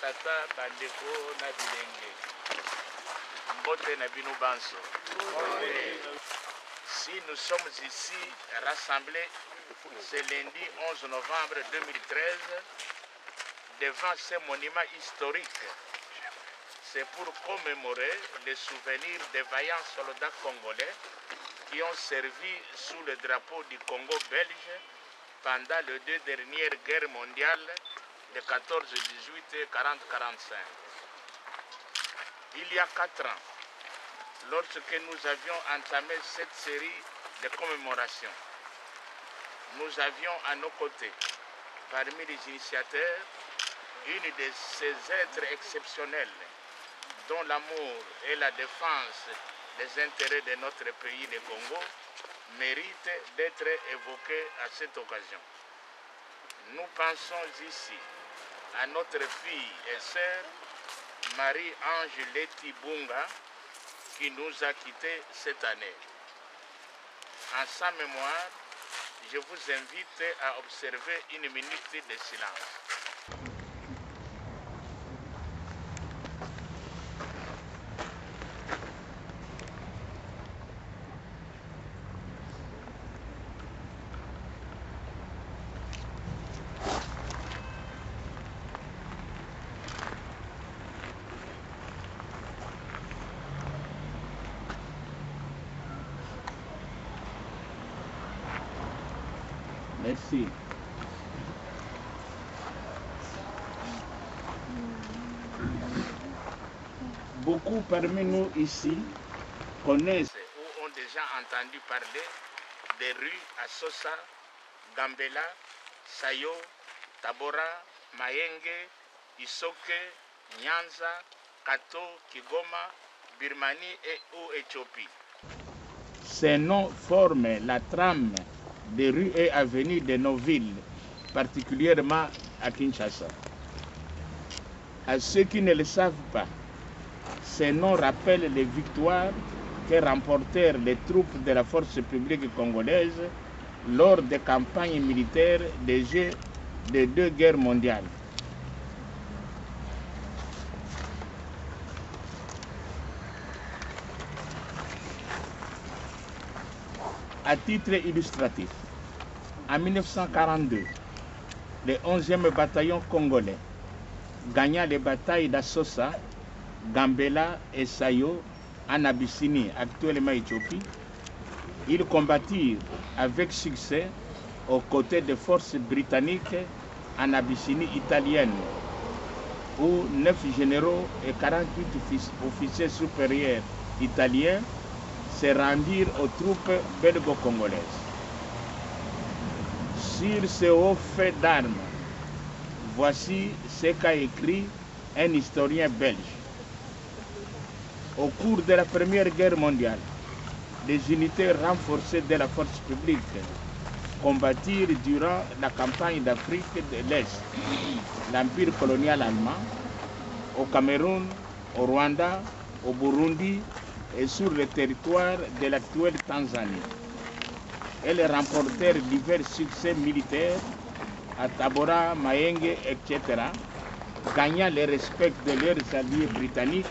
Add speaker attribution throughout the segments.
Speaker 1: batata bandeko na bilenge mbote na bino banso. Si nous sommes ici rassemblés ce lundi 11 novembre 2013 devant ce monument historique, c'est pour commémorer les souvenirs des vaillants soldats congolais qui ont servi sous le drapeau du Congo belge pendant les 2 dernières guerres mondiales de 14-18 et 40-45. Il y a 4 ans, lorsque nous avions entamé cette série de commémorations, nous avions à nos côtés, parmi les initiateurs, une de ces êtres exceptionnels dont l'amour et la défense des intérêts de notre pays, le Congo, méritent d'être évoqués à cette occasion. Nous pensons ici à notre fille et sœur Marie-Ange Leti Bunga qui nous a quittés cette année. En sa mémoire, je vous invite à observer une minute de silence. Merci. Beaucoup parmi nous ici connaissent ou ont déjà entendu parler des rues à Sosa, Gambela, Sayo, Tabora, Mayenge, Isoke, Nyanza, Kato, Kigoma, Birmanie et ou Éthiopie. Ces noms forment la trame des rues et avenues de nos villes, particulièrement à Kinshasa. À ceux qui ne le savent pas, ces noms rappellent les victoires que remportèrent les troupes de la force publique congolaise lors des campagnes militaires des Jeux des 2 guerres mondiales. À titre illustratif, en 1942, le 11e bataillon congolais gagna les batailles d'Assosa, Gambela et Sayo en Abyssinie, actuellement Éthiopie. Ils combattirent avec succès aux côtés des forces britanniques en Abyssinie italienne, où 9 généraux et 48 officiers supérieurs italiens se rendirent aux troupes belgo-congolaises. Sur ce haut fait d'armes, voici ce qu'a écrit un historien belge. Au cours de la Première Guerre mondiale, des unités renforcées de la force publique combattirent durant la campagne d'Afrique de l'Est, l'Empire colonial allemand, au Cameroun, au Rwanda, au Burundi et sur le territoire de l'actuelle Tanzanie. Elles remportèrent divers succès militaires à Tabora, Mayenge, etc., gagnant le respect de leurs alliés britanniques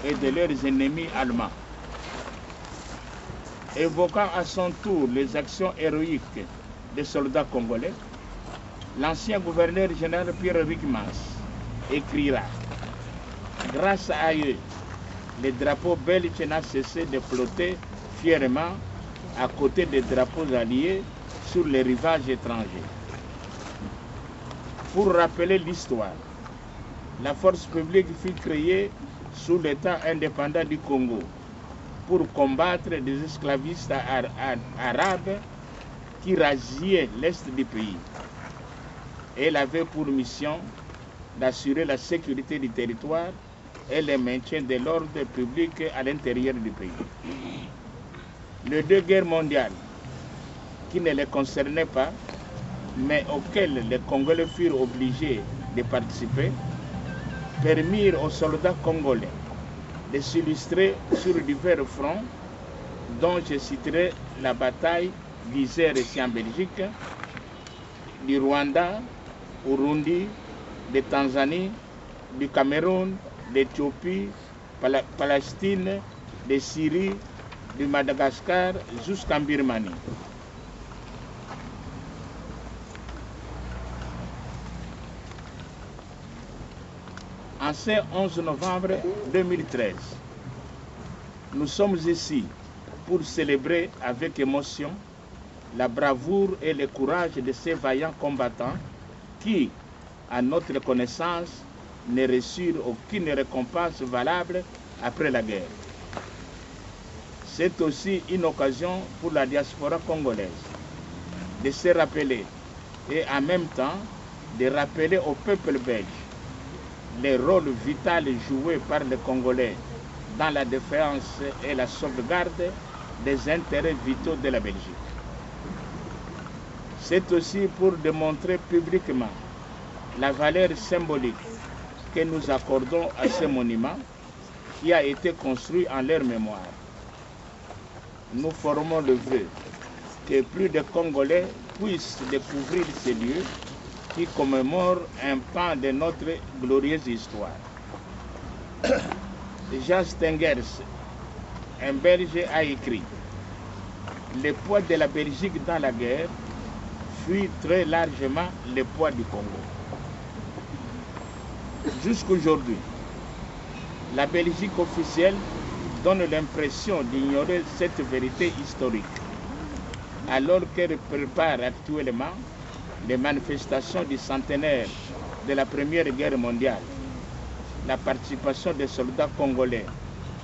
Speaker 1: et de leurs ennemis allemands. Évoquant à son tour les actions héroïques des soldats congolais, l'ancien gouverneur général Pierre-Henri Mas écrira « Grâce à eux, le drapeau belge n'a cessé de flotter fièrement à côté des drapeaux alliés sur les rivages étrangers. » Pour rappeler l'histoire, la force publique fut créée sous l'État indépendant du Congo pour combattre des esclavistes arabes qui rasiaient l'est du pays. Elle avait pour mission d'assurer la sécurité du territoire et le maintien de l'ordre public à l'intérieur du pays. Les 2 guerres mondiales, qui ne les concernaient pas, mais auxquelles les Congolais furent obligés de participer, permirent aux soldats congolais de s'illustrer sur divers fronts, dont je citerai la bataille d'Isère ici en Belgique, du Rwanda, Burundi, de Tanzanie, du Cameroun, d'Éthiopie, Palestine, de Syrie, du Madagascar jusqu'en Birmanie. En ce 11 novembre 2013, nous sommes ici pour célébrer avec émotion la bravoure et le courage de ces vaillants combattants qui, à notre connaissance, ne reçurent aucune récompense valable après la guerre. C'est aussi une occasion pour la diaspora congolaise de se rappeler et en même temps de rappeler au peuple belge le rôle vital joué par les Congolais dans la défense et la sauvegarde des intérêts vitaux de la Belgique. C'est aussi pour démontrer publiquement la valeur symbolique que nous accordons à ce monument qui a été construit en leur mémoire. Nous formons le vœu que plus de Congolais puissent découvrir ces lieux qui commémorent un pan de notre glorieuse histoire. Jean Stengers, un Belge, a écrit « Le poids de la Belgique dans la guerre fut très largement le poids du Congo ». Jusqu'aujourd'hui, la Belgique officielle donne l'impression d'ignorer cette vérité historique, alors qu'elle prépare actuellement les manifestations du centenaire de la Première Guerre mondiale. La participation des soldats congolais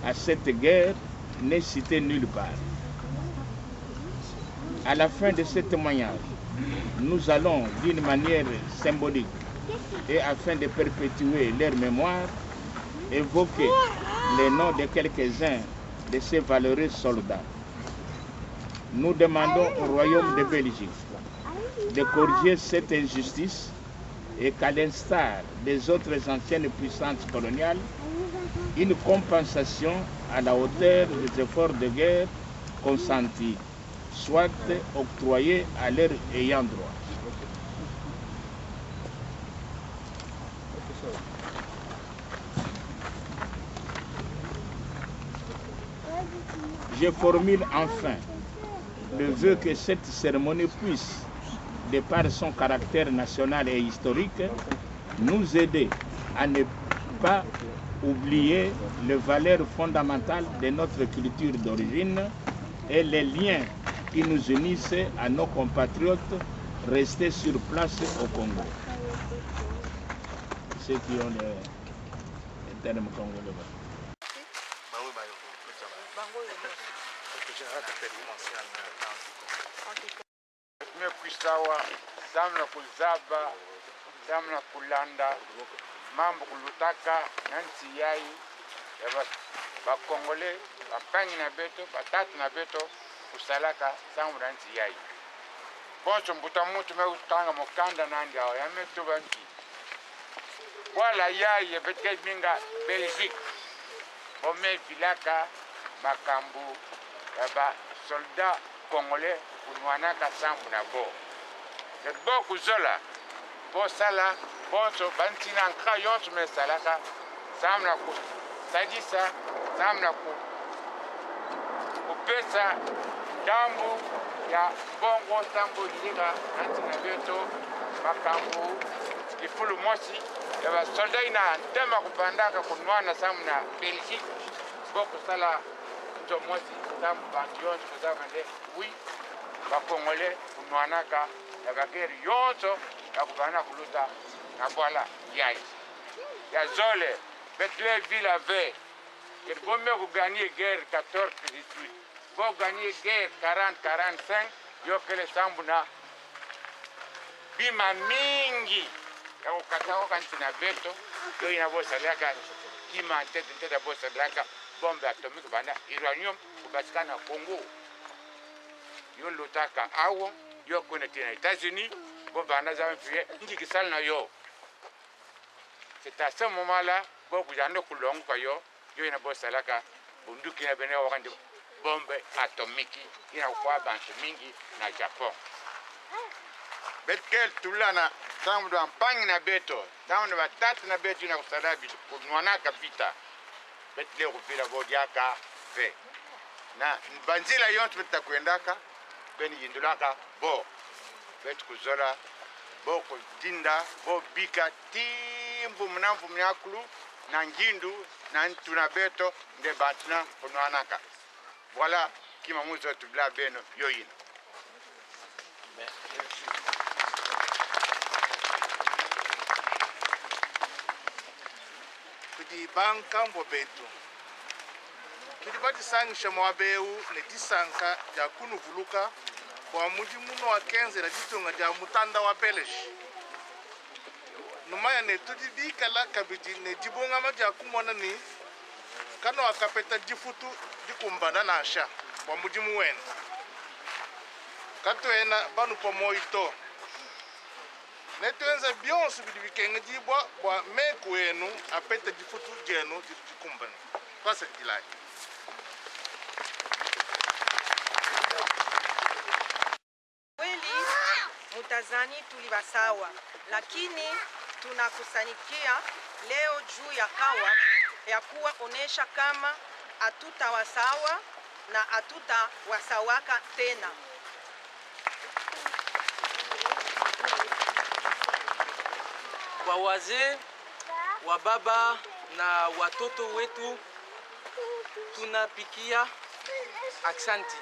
Speaker 1: à cette guerre n'est citée nulle part. À la fin de ce témoignage, nous allons, d'une manière symbolique et afin de perpétuer leur mémoire, évoquer les noms de quelques-uns de ces valeureux soldats. Nous demandons au Royaume de Belgique de corriger cette injustice et qu'à l'instar des autres anciennes puissances coloniales, une compensation à la hauteur des efforts de guerre consentis soit octroyée à leurs ayants droit. Je formule enfin le vœu que cette cérémonie puisse, de par son caractère national et historique, nous aider à ne pas oublier les valeurs fondamentales de notre culture d'origine et les liens qui nous unissent à nos compatriotes restés sur place au Congo. Ceux qui ont les termes congolais.
Speaker 2: Kuisawa samna kuzaba samna kulanda mambo kulutaka nansi yai ya bakongole bapangi na beto batatu na beto kusalaka samna nansi yai bonso mbuta mutu me utanga mokanda nandi awo ya meto banki wala yai ya betke minga Belgique bome filaka makambu ya ba soldat congolais kunwanaka sambu na bo le bo kuzola bo sala bonso bantina nkra yonso me salaka samna ku sadisa samna ku kupesa dambu ya bongo sambu liga antina beto makambu ifulu mosi ya ba solda ina ndema kupandaka kunwana samna Belgique bo kusala nto mosi sambu bandions kuzamande oui bakongole kunwanaka ya bageri yonso ya kubana kuluta na bwala yai ya zole betle ville ve que bombe ku gagner guerre 14 18 bo gagner guerre 40 45 yo kele sambuna bima mingi ya ukatao kantina beto yo ina bosa laka kima tete bosa laka bombe atomique bana uranium kupatikana Congo yo lotaka awo yo connecté na États-Unis bon bana za mfie ndi kisal na yo c'est à ce moment là bon kujando kulongo kwa yo ina bosa laka bunduki na bene wakandi bombe atomiki ina kwa bantu mingi na Japon betkel tulana tangu ndo ampangi na beto tangu ndo batatu na beto ina kusada bitu kunwanaka vita betu leo kuvila vodiaka ve na banzila yontu betu takuendaka beni yindulaka bo betu kuzola bo kudinda bo bika timbu mnamvu mnyakulu na ngindu na ntuna beto nde batina kunwanaka voilà kima muzo tubla beno yoyina.
Speaker 3: Kudi banka mbo beto kudi batisangisha mwabeu ne disanka ja kunu vuluka kwa mudi muno wa kenze na ditunga ja mutanda wa belesh numaya ne tudi bikala kabidi ne dibonga ma ja kumona ni kano akapeta difutu dikumbana na asha kwa mudi muwen katwena banu po moito netuenza bionsu bidibikenge dibwa bwa meku enu apeta difutu jenu dikumbana kwasa dilai.
Speaker 4: Kweli mutazani tulibasawa, lakini tunakusanikia leo juu ya kawa ya kuwa onesha kama hatutawasawa na hatutawasawaka tena.
Speaker 5: Kwa wazee, wa baba na watoto wetu tunapikia aksanti.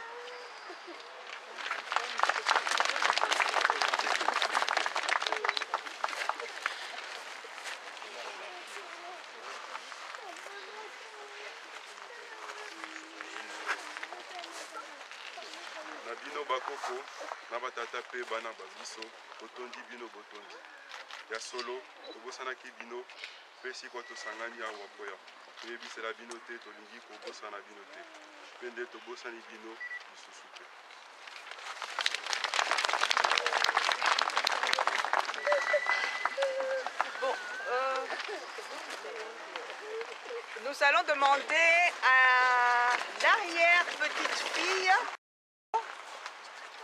Speaker 6: Na bino bakoko na batata pe bana babiso botondi bino botondi ya solo tobosanaki bino pe sikoyo tosangani awa koya toyebisela bino te tolingi kobosana bino te mpe nde tobosani bino lisusu te.
Speaker 4: Bon, nous allons demander à l'arrière-petite-fille,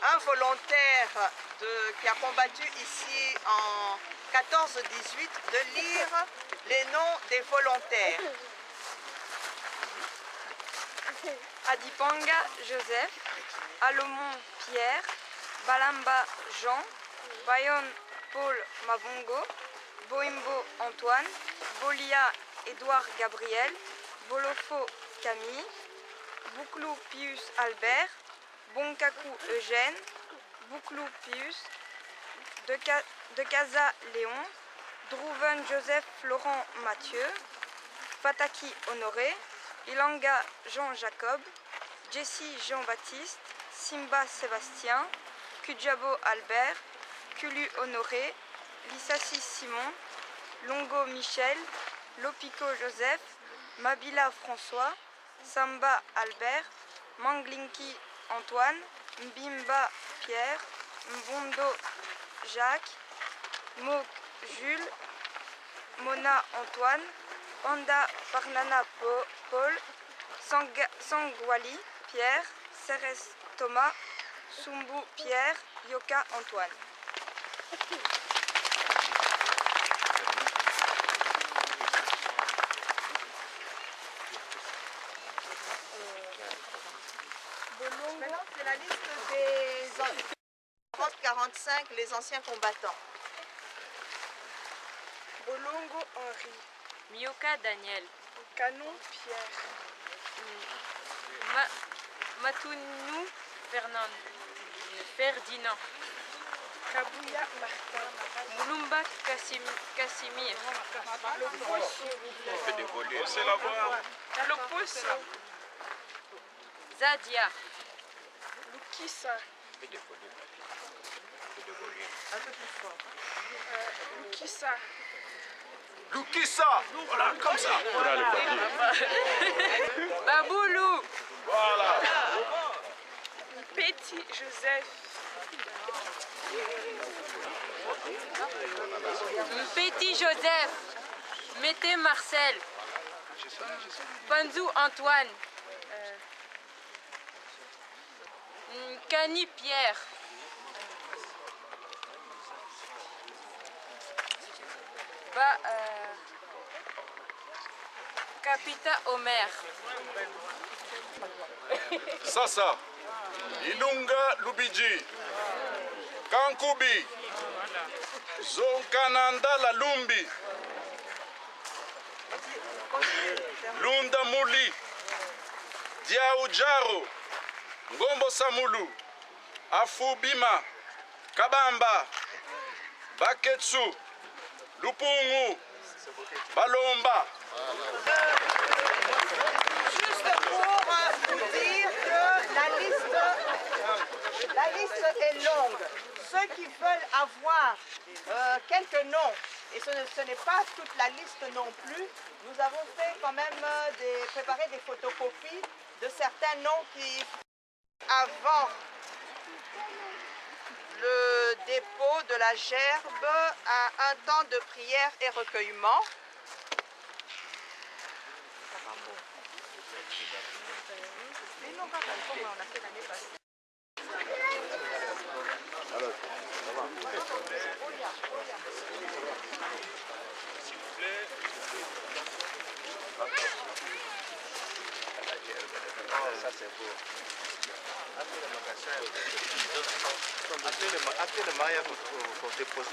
Speaker 4: un volontaire qui a combattu ici en 14-18, de lire les noms des volontaires.
Speaker 7: Adipanga Joseph, Alomon Pierre, Balamba Jean, Bayon Paul Mabongo, Boimbo Antoine, Bolia Édouard Gabriel, Bolofo Camille, Bouclou Pius Albert, Bonkaku Eugène, Bouclou Pius, De Casa Léon, Drouven Joseph Florent Mathieu, Fataki Honoré, Ilanga Jean-Jacob, Jessie Jean-Baptiste, Simba Sébastien, Kudjabo Albert, Kulu Honoré, Lissassi Simon, Longo Michel, Lopico Joseph, Mabila François, Samba Albert, Manglinki Antoine, Mbimba Pierre, Mbondo Jacques, Mok Jules, Mona Antoine, Panda Parnana Paul, Sangwali Pierre, Ceres Thomas, Sumbu Pierre, Yoka Antoine.
Speaker 4: Maintenant, c'est la liste des 40-45, les anciens combattants.
Speaker 8: Bolongo Henri,
Speaker 7: Mioka Daniel,
Speaker 8: Canon Pierre,
Speaker 7: Matounou Ferdinand,
Speaker 8: Kabouya Martin,
Speaker 7: Moulumba Kassimir,
Speaker 8: Loposa,
Speaker 7: Zadia,
Speaker 8: Lukisa,
Speaker 3: Lukisa, voilà, comme ça.
Speaker 7: Baboulou,
Speaker 3: Voilà.
Speaker 8: Petit Joseph,
Speaker 7: Petit Joseph, Mété Marcel, Panzou Antoine, Kani Pierre,
Speaker 9: Kapita Omer.
Speaker 10: Sasa, Ilunga Lubiji, Kankubi, Zonkananda Lalumbi, Lunda Muli, Diaujaro, Ngombo Samulu, Afubima, Kabamba, Baketsu, Lupungu, Balomba.
Speaker 4: Juste pour vous dire que la liste est longue. Ceux qui veulent avoir quelques noms, et ce n'est pas toute la liste non plus, nous avons fait quand même préparer des photocopies de certains noms qui, avant le dépôt de la gerbe, à un temps de prière et recueillement.
Speaker 3: Ça c'est beau. Appelez le Maya pour déposer.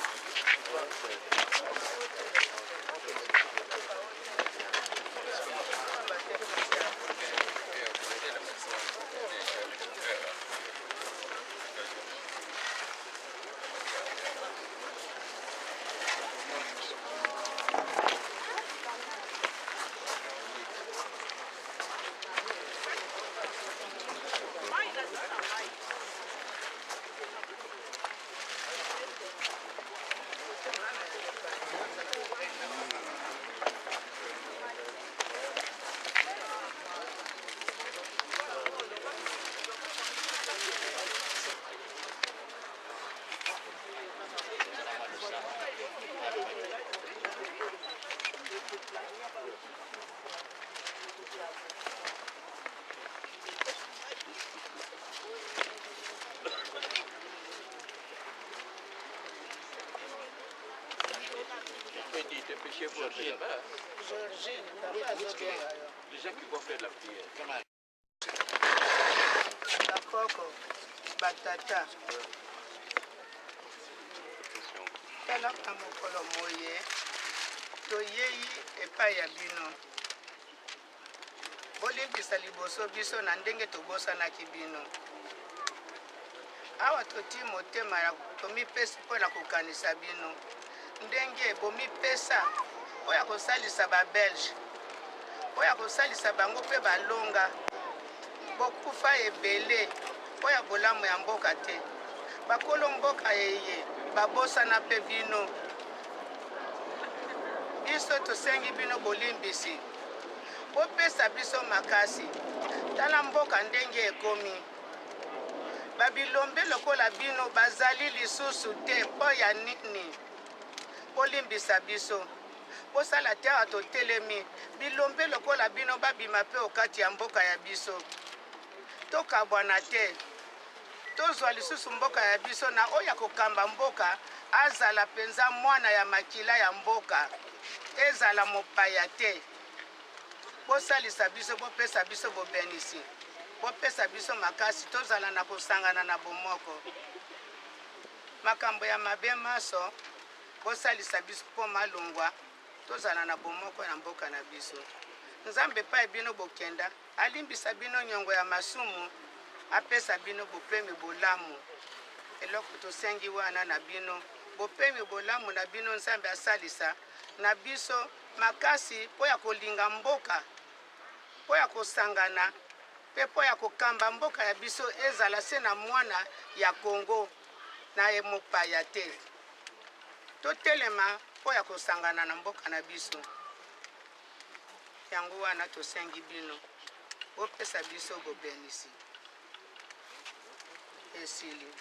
Speaker 10: Les gens qui vont faire la prière.
Speaker 11: Bakoko, batata. Tala kamokolo moye. Toyei epai ya bino. Bolimbisa liboso biso na ndenge tobosanaki bino. Awa toti motema ya tomipesa mpona kokanisa bino. Ndenge bomipesa oya kosalisa ba Belge. Oya kosalisa bango pe balonga. Bokufa ebele oya bolamu ya mboka te. Bakolo mboka yeye babosana pe bino. Biso tosengi bino bolimbisi. Bopesa biso makasi. Tala mboka ndenge ekomi. Babilombe lokola bino bazali lisusu te po ya nini. Bolimbisa biso. Bosala te awa totelemi. Bilombe lokola bino babima pe okati ya mboka ya biso. Tokabwana te. Tozwa lisusu mboka ya biso na oya kokamba mboka azala penza mwana ya makila ya mboka. Ezala mopaya te. Bosalisa biso bopesa biso bobenisi. Bopesa biso makasi tozala na kosangana na bomoko. Makambo ya mabe maso bosalisa biso po malungwa tozala na bomoko na mboka na biso. Nzambe pa bino bokenda alimbisa bino nyongo ya masumu apesa bino bopemi bolamu. Eloko tosengi wana na bino bopemi bolamu na bino Nzambe asalisa na biso makasi po ya kolinga mboka po ya kosangana pe po ya kokamba mboka ya biso ezala se na mwana ya Kongo na emopaya te. Totelema po ya kosangana na mboka na biso. Yango wana tosengi bino bopesa biso bobenisi. Esili.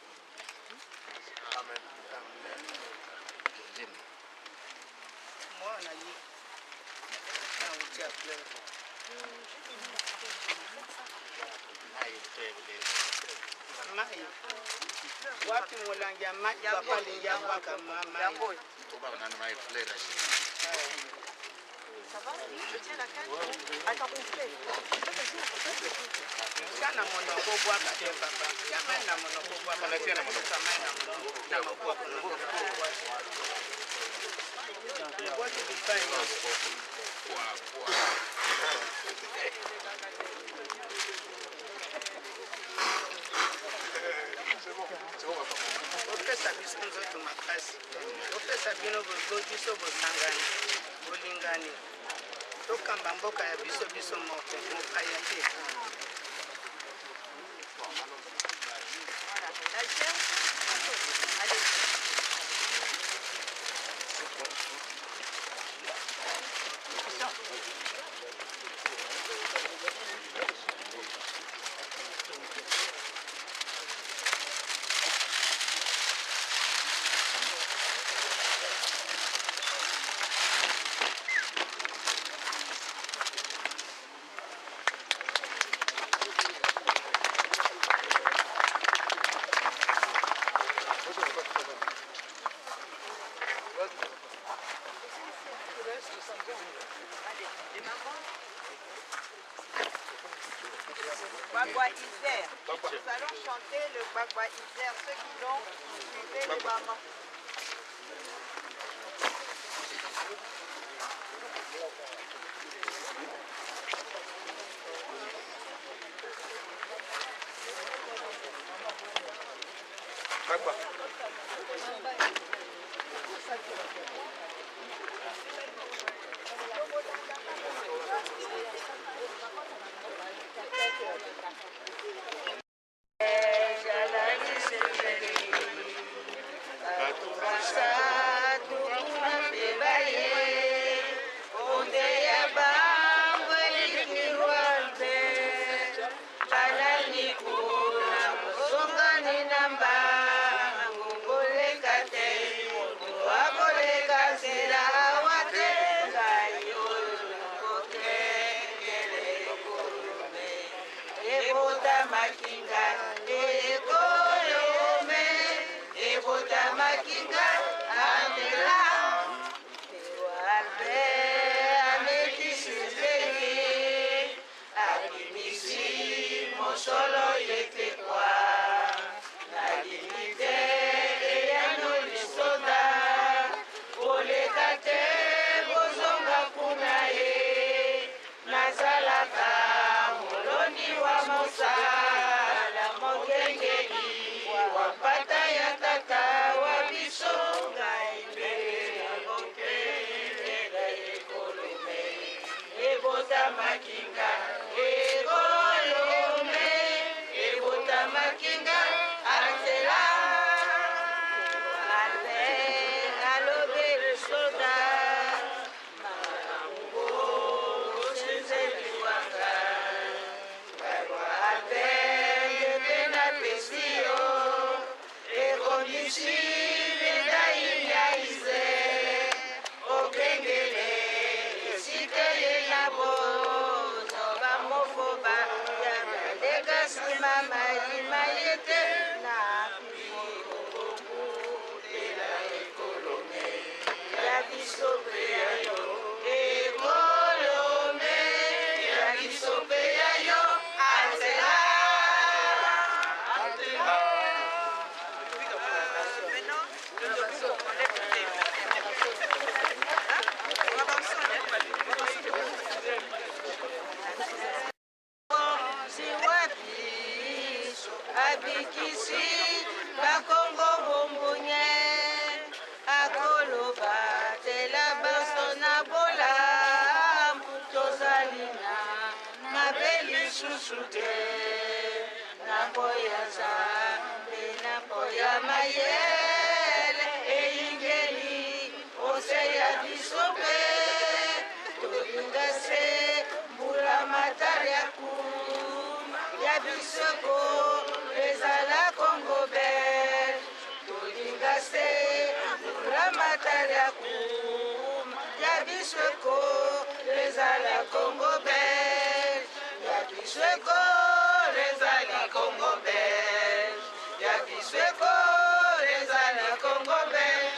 Speaker 11: Amen. Amen. Mwana yi. Na utia plevo. Mai. Wapi mulangia mai papa lingia mpaka mama. Uba nani mai flera.
Speaker 4: Ça va? Je tiens la canne. Attends, on fait.
Speaker 11: Kana monoko bwa kate papa. Kama na monoko bwa kate. Kana monoko kama na monoko bwa kate. What to be fine? Opesa biso nzoto makasi. Opesa bino biso bosangani. Bolingani. Tokamba mboka ya biso moko mokaya te.
Speaker 4: Gbagba Isère. Nous allons chanter le Gbagba Isère. Ceux qui l'ont, suivez les mamans.
Speaker 11: Congo belge,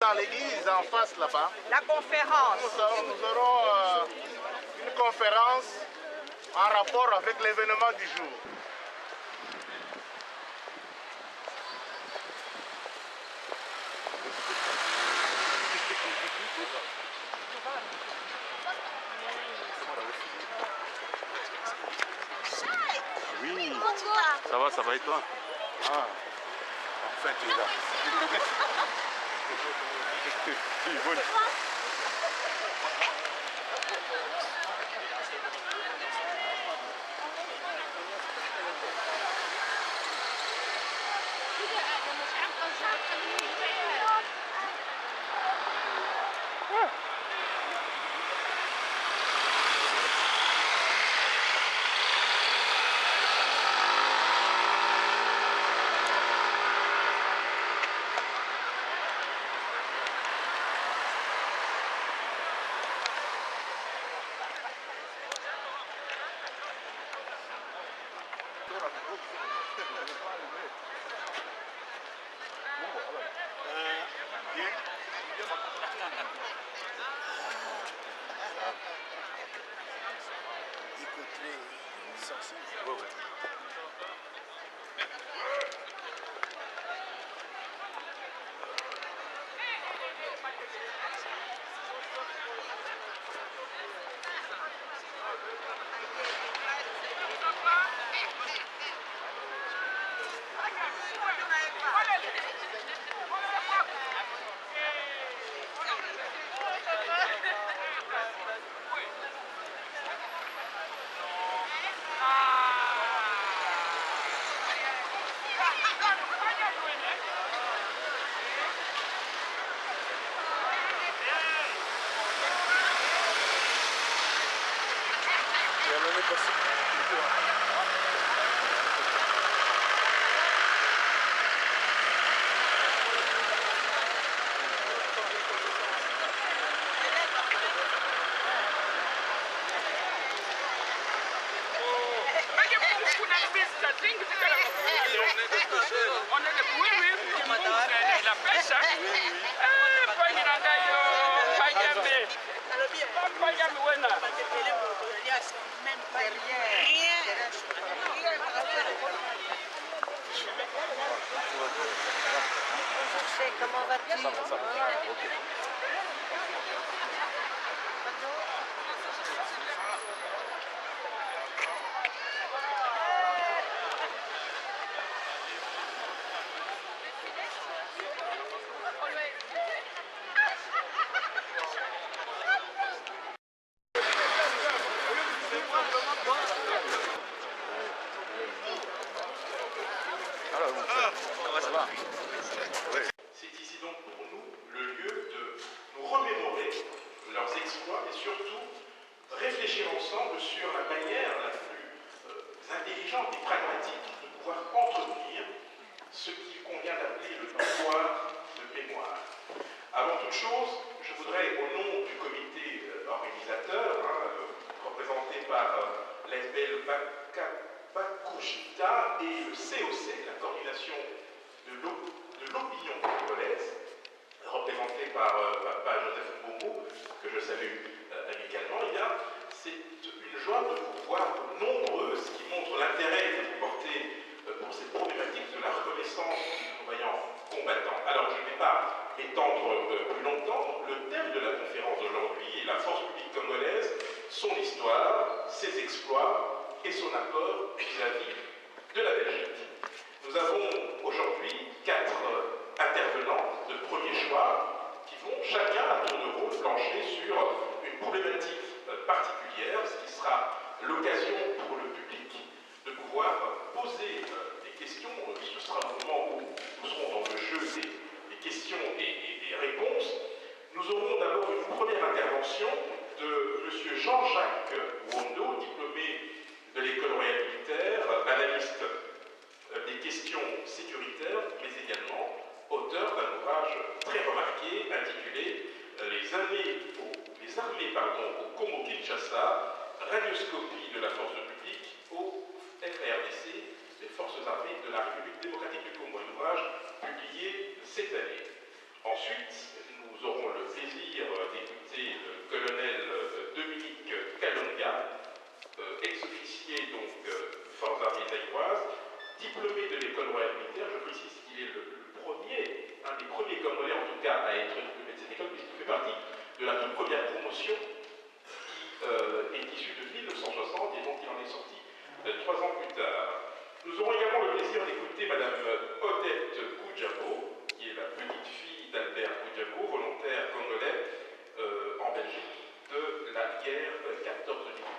Speaker 3: Dans l'église, en face là-bas.
Speaker 4: La conférence.
Speaker 3: Nous aurons une conférence en rapport avec l'événement du jour.
Speaker 6: Oui, ça va et toi? Ah, enfin tu es là. Oui, bonne.
Speaker 4: Comment vas-tu?
Speaker 6: Ça va. Ok.
Speaker 9: C'est ici donc pour nous le lieu de nous remémorer leurs exploits et surtout réfléchir ensemble sur la manière la plus intelligente et pragmatique de pouvoir entretenir ce qu'il convient d'appeler le devoir de mémoire. Avant toute chose, je voudrais, au nom du comité organisateur, représenté par l'ESBEL Bakouchita et le COC, la coordination de l'opinion congolaise, représenté par Papa Joseph Mbongo, que je salue amicalement, c'est une joie de vous voir nombreux, ce qui montre l'intérêt que vous portez pour cette problématique de la reconnaissance des non-voyants combattants. Alors, je ne vais pas m'étendre plus longtemps. Le thème de la conférence d'aujourd'hui est la force publique congolaise, son histoire, ses exploits et son apport vis-à-vis de la Belgique. Nous avons aujourd'hui 4 intervenants de premier choix qui vont chacun à tour de rôle plancher sur une problématique particulière, ce qui sera l'occasion pour le public de pouvoir poser des questions. Ce sera un moment où nous serons dans le jeu des questions et des réponses. Nous aurons d'abord une première intervention de M. Jean-Jacques Wondo, diplômé de l'École royale militaire, analyste des questions sécuritaires, mais également auteur d'un ouvrage très remarqué intitulé Les armées au Congo-Kinshasa, radioscopie de la force publique au FARDC, les forces armées de la République démocratique du Congo, un ouvrage publié cette année. Ensuite, nous aurons le plaisir d'écouter le colonel Dominique Kalonga, ex-officier donc Forces armées taïwanaises, diplômé de l'école royale militaire. Je précise qu'il est un des premiers Congolais en tout cas à être diplômé de cette école, puisqu'il fait partie de la toute première promotion qui est issue de 1960 et donc il en est sorti 3 ans plus tard. Nous aurons également le plaisir d'écouter Madame Odette Koudjabo, qui est la petite fille d'Albert Koudjabo, volontaire congolais en Belgique de la guerre 14-18.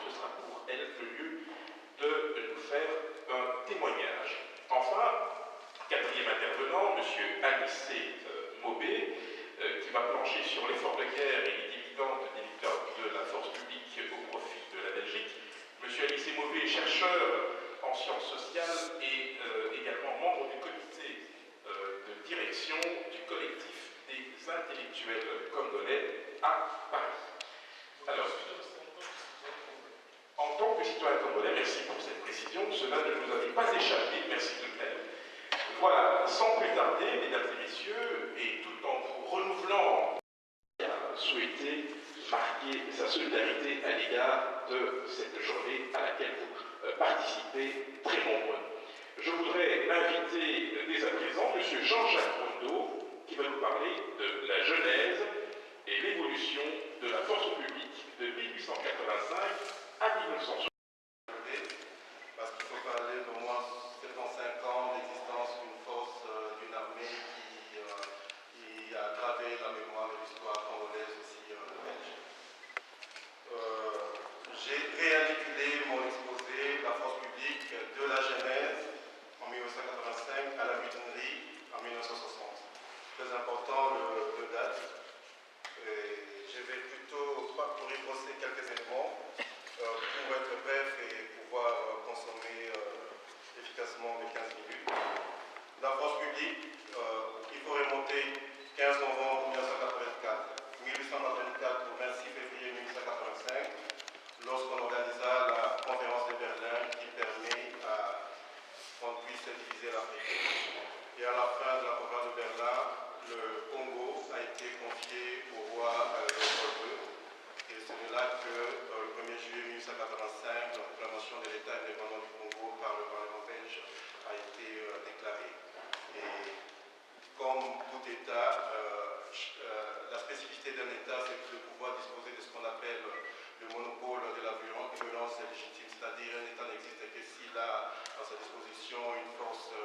Speaker 9: Ce sera pour elle le lieu de nous faire un témoignage. Enfin, quatrième intervenant, M. Anissé Mobé, qui va plancher sur l'effort de guerre et les dividendes des victoires de la force publique au profit de la Belgique. M. Anissé Mobé est chercheur en sciences sociales et également membre du comité de direction du collectif des intellectuels congolais à Paris. Alors, en tant que citoyen congolais, merci pour cette précision, cela ne nous avait pas échappé, merci de même. Voilà, sans plus tarder, mesdames et messieurs, et tout en vous renouvelant, souhaiter marquer sa solidarité à l'égard de cette journée à laquelle vous participez très nombreux. Je voudrais inviter dès à présent M. Jean-Jacques Rondeau, qui va nous parler de la genèse et l'évolution de la force publique de 1885 à 1960.
Speaker 12: Parce qu'il faut parler d'au moins 75 ans d'existence d'une force, d'une armée qui a gravé la mémoire de l'histoire congolaise aussi belge. J'ai réarticulé mon exposé, la force publique de la Genèse en 1985 à la mutinerie en 1960. Très important le date. Et je vais plutôt parcourir quelques éléments pour être bref et pouvoir consommer efficacement les 15 minutes. La force publique, il faut remonter 15 novembre 1984, 1884 au 26 février 1885, lorsqu'on organisa la conférence de Berlin qui permet qu'on puisse diviser l'Afrique. Et à la fin de la conférence de Berlin, le Congo a été confié au roi Léopold II. Et c'est de là que le 1er juillet 1885, la proclamation de l'État indépendant du Congo par le Parlement belge a été déclarée. Et comme tout État, la spécificité d'un État, c'est de pouvoir disposer de ce qu'on appelle le monopole de la violence légitime, c'est-à-dire un État n'existe que s'il a à sa disposition une force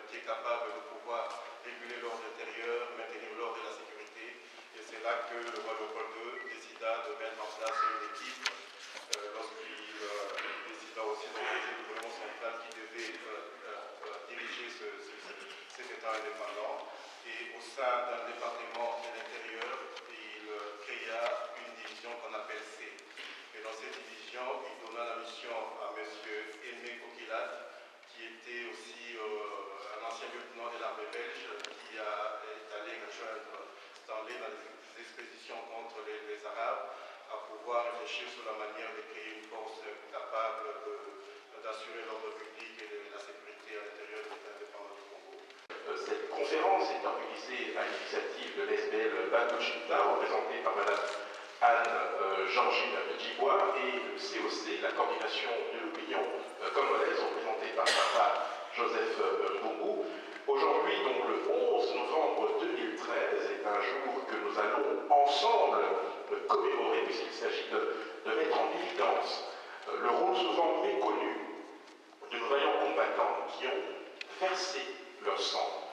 Speaker 12: qui est capable de pouvoir réguler l'ordre intérieur, maintenir l'ordre et la sécurité. Et c'est là que le roi Léopold II décida de mettre en place une équipe lorsqu'il décida aussi d'organiser le gouvernement central qui devait diriger cet État indépendant. Et au sein d'un département de l'intérieur, il créa une division qu'on appelle C. Et dans cette division, il donna la mission à M. Aimé Coquillat, qui était aussi un ancien lieutenant de l'armée belge, qui est allé rejoindre Stanley dans les expéditions contre les Arabes, à pouvoir réfléchir sur la manière de créer une force capable d'assurer l'ordre public et la sécurité à l'intérieur de l'État indépendant du Congo.
Speaker 9: Cette conférence est organisée à l'initiative de l'SBL Batochita, représentée par Mme Anne-Georgine Djibois, et le COC, la coordination de l'opinion congolaise, représentée par Papa Joseph Mbungu. Aujourd'hui, donc le 11 novembre 2013, est un jour que nous allons ensemble commémorer, puisqu'il s'agit de mettre en évidence le rôle souvent méconnu de nos vaillants combattants qui ont versé leur sang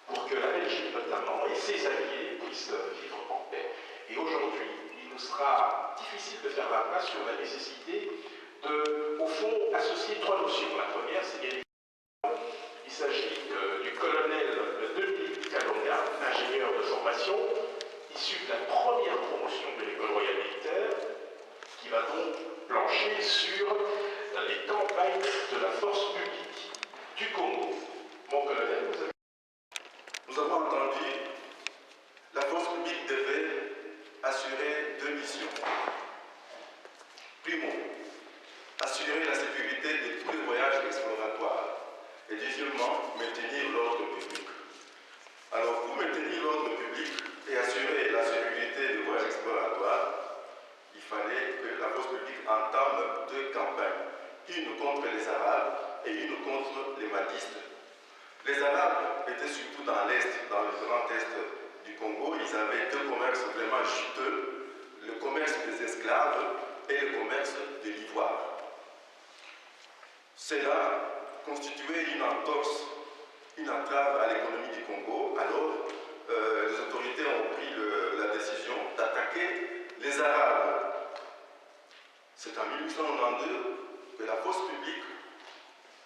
Speaker 9: pour que la Belgique notamment et ses alliés puissent vivre en paix. Et aujourd'hui, il nous sera difficile de faire la place sur la nécessité de, au fond, associer 3 notions. La première, c'est bien évidemment, il s'agit du colonel Dominique Kalonga, ingénieur de formation, issu de la première promotion de l'école royale militaire, qui va donc plancher sur les campagnes de la force publique du Congo. Mon colonel, vous avez...
Speaker 12: Nous avons entendu la force publique devait assurer 2 missions. Primo, assurer la sécurité de tous les voyages exploratoires. Et deuxièmement, maintenir l'ordre public. Alors, pour maintenir l'ordre public, et une contre les mahdistes. Les Arabes étaient surtout dans l'Est, dans le grand Est du Congo. Ils avaient deux commerces vraiment juteux, le commerce des esclaves et le commerce de l'ivoire. Cela constituait une entorse, une entrave à l'économie du Congo. Alors, les autorités ont pris la décision d'attaquer les Arabes. C'est en 1892 que la force publique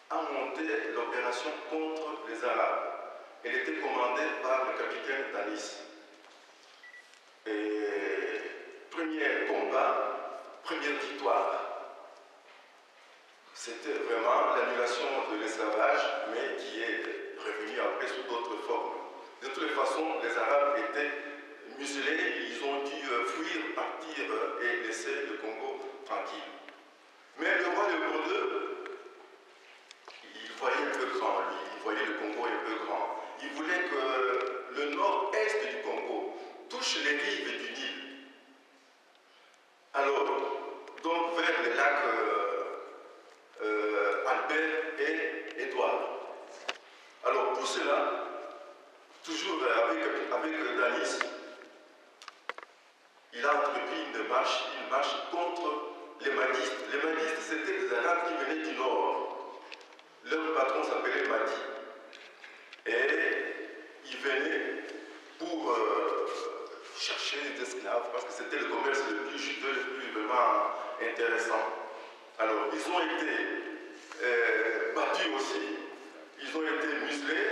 Speaker 12: a monté l'opération contre les Arabes. Elle était commandée par le capitaine Danis. Et premier combat, première victoire. C'était vraiment l'annulation de l'esclavage, mais qui est revenue après sous d'autres formes. De toutes les façons, les Arabes étaient muselés, ils ont dû fuir, partir et laisser le Congo tranquille. Mais le roi Léopold II, il voyait un peu grand, lui, il voyait le Congo un peu grand. Il voulait que le nord-est du Congo touche les rives du Nil. Alors, donc vers les lacs Albert et Édouard. Alors pour cela, toujours avec Danis, il a entrepris une marche contre les mahdistes. Les mahdistes, c'était des Arabes qui venaient du nord. Leur patron s'appelait Mahdi. Et ils venaient pour chercher des esclaves, parce que c'était le commerce le plus juteux, le plus vraiment intéressant. Alors, ils ont été battus aussi, ils ont été muselés,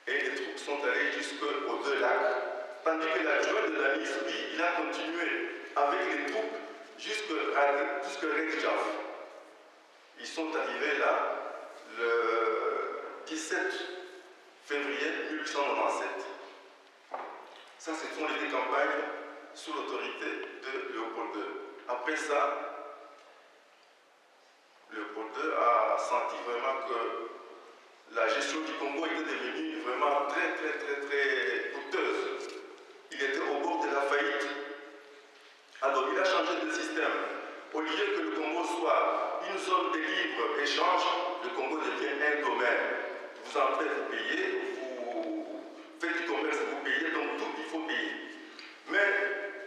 Speaker 12: et les troupes sont allées jusqu'aux deux lacs. Tandis que l'adjoint de Danis, lui, il a continué avec les troupes jusqu'à Redjaf. Ils sont arrivés là le 17 février 1897. Ça, ce sont les campagnes sous l'autorité de Léopold II. Après ça, Léopold II a senti vraiment que la gestion du Congo était devenue vraiment très coûteuse. Il était au bord de la faillite. Alors il a changé de système. Au lieu que le Congo soit une zone de libre-échange, le Congo devient un domaine. Vous entrez, vous payez, vous faites du commerce, vous payez, donc tout il faut payer. Mais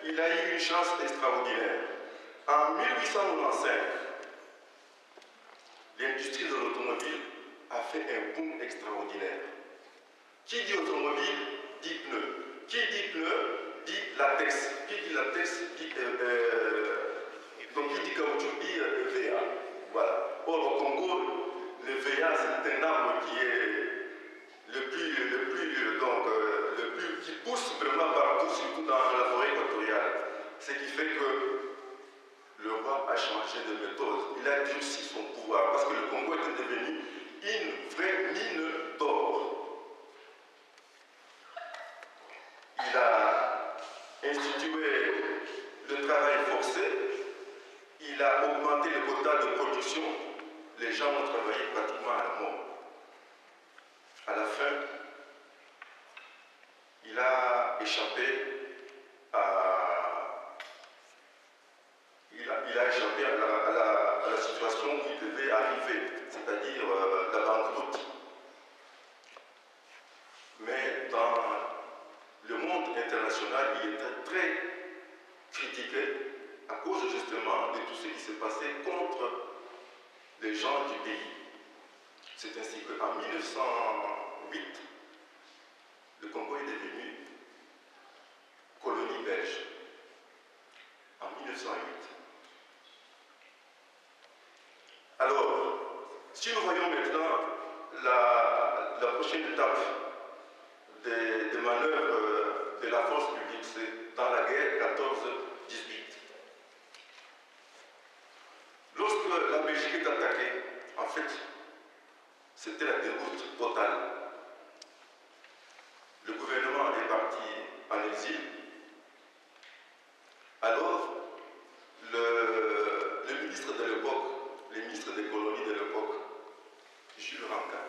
Speaker 12: il a eu une chance extraordinaire. En 1895, l'industrie de l'automobile a fait un boom extraordinaire. Qui dit automobile dit pneu. Qui dit pneu dit latex. Qui dit latex dit donc qui dit caoutchouc dit VA. Voilà. Or au Congo, le VA c'est un arbre qui est qui pousse vraiment partout, surtout dans la forêt équatoriale. Ce qui fait que le roi a changé de méthode. Il a durci son pouvoir parce que le Congo était devenu une vraie mine d'or. Il a institué le travail forcé, il a augmenté le quota de production, les gens ont travaillé pratiquement à la mort. À la fin, il a échappé à la situation où il devait arriver, c'est-à-dire la banqueroute. Mais dans le monde international, il était très critiqué à cause justement de tout ce qui s'est passé contre les gens du pays. C'est ainsi qu'en 1908, le Congo est devenu colonie belge. En 1908. Alors, si nous voyons maintenant la prochaine étape des manœuvres de la force publique, c'est dans la guerre 14-18. Lorsque la Belgique est attaquée, en fait, c'était la déroute totale. Le gouvernement est parti en exil. Alors, le ministre de l'époque, le ministre des colonies de l'époque, Jules Rankin,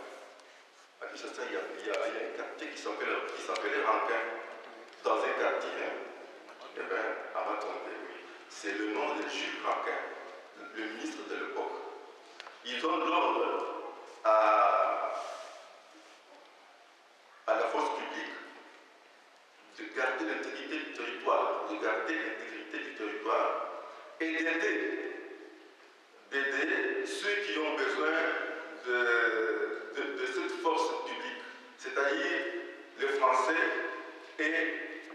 Speaker 12: à Kinshasa, il y a un quartier qui s'appelait Rankin, dans un quartier, eh bien, à Matonde, oui. C'est le nom de Jules Rankin, le ministre de l'époque. ils donnent l'ordre à la force publique de garder l'intégrité du territoire, et d'aider ceux qui ont besoin de cette force publique, c'est-à-dire les Français et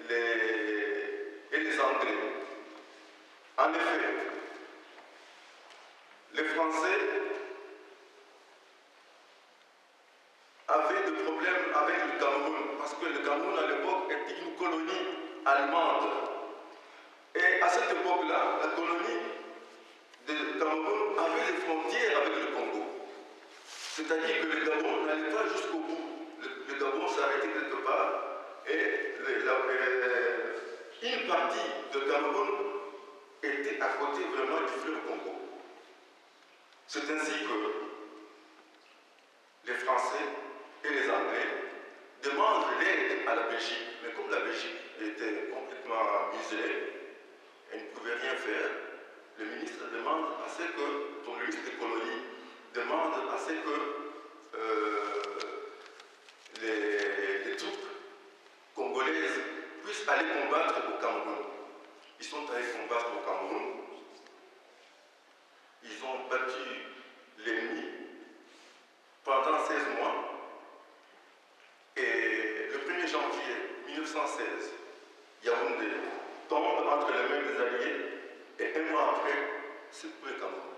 Speaker 12: les Anglais. En effet, les Français avaient des problèmes avec le Cameroun, parce que le Cameroun à l'époque était une colonie allemande. Et à cette époque-là, la colonie de Cameroun avait des frontières avec le Congo. C'est-à-dire que le Gabon n'allait pas jusqu'au bout. Le Gabon s'arrêtait quelque part et une partie de Cameroun était à côté vraiment du fleuve Congo. C'est ainsi que les Français et les Anglais demandent l'aide à la Belgique. Mais comme la Belgique était complètement muselée, elle ne pouvait rien faire, le ministre demande à ce que, donc le ministre des colonies demande à ce que les troupes congolaises puissent aller combattre au Cameroun. Ils sont allés combattre au Cameroun. Ils ont battu l'ennemi pendant 16 mois. Et le 1er janvier 1916, Yaoundé tombe entre les mains des Alliés et un mois après, c'est pour le Cameroun.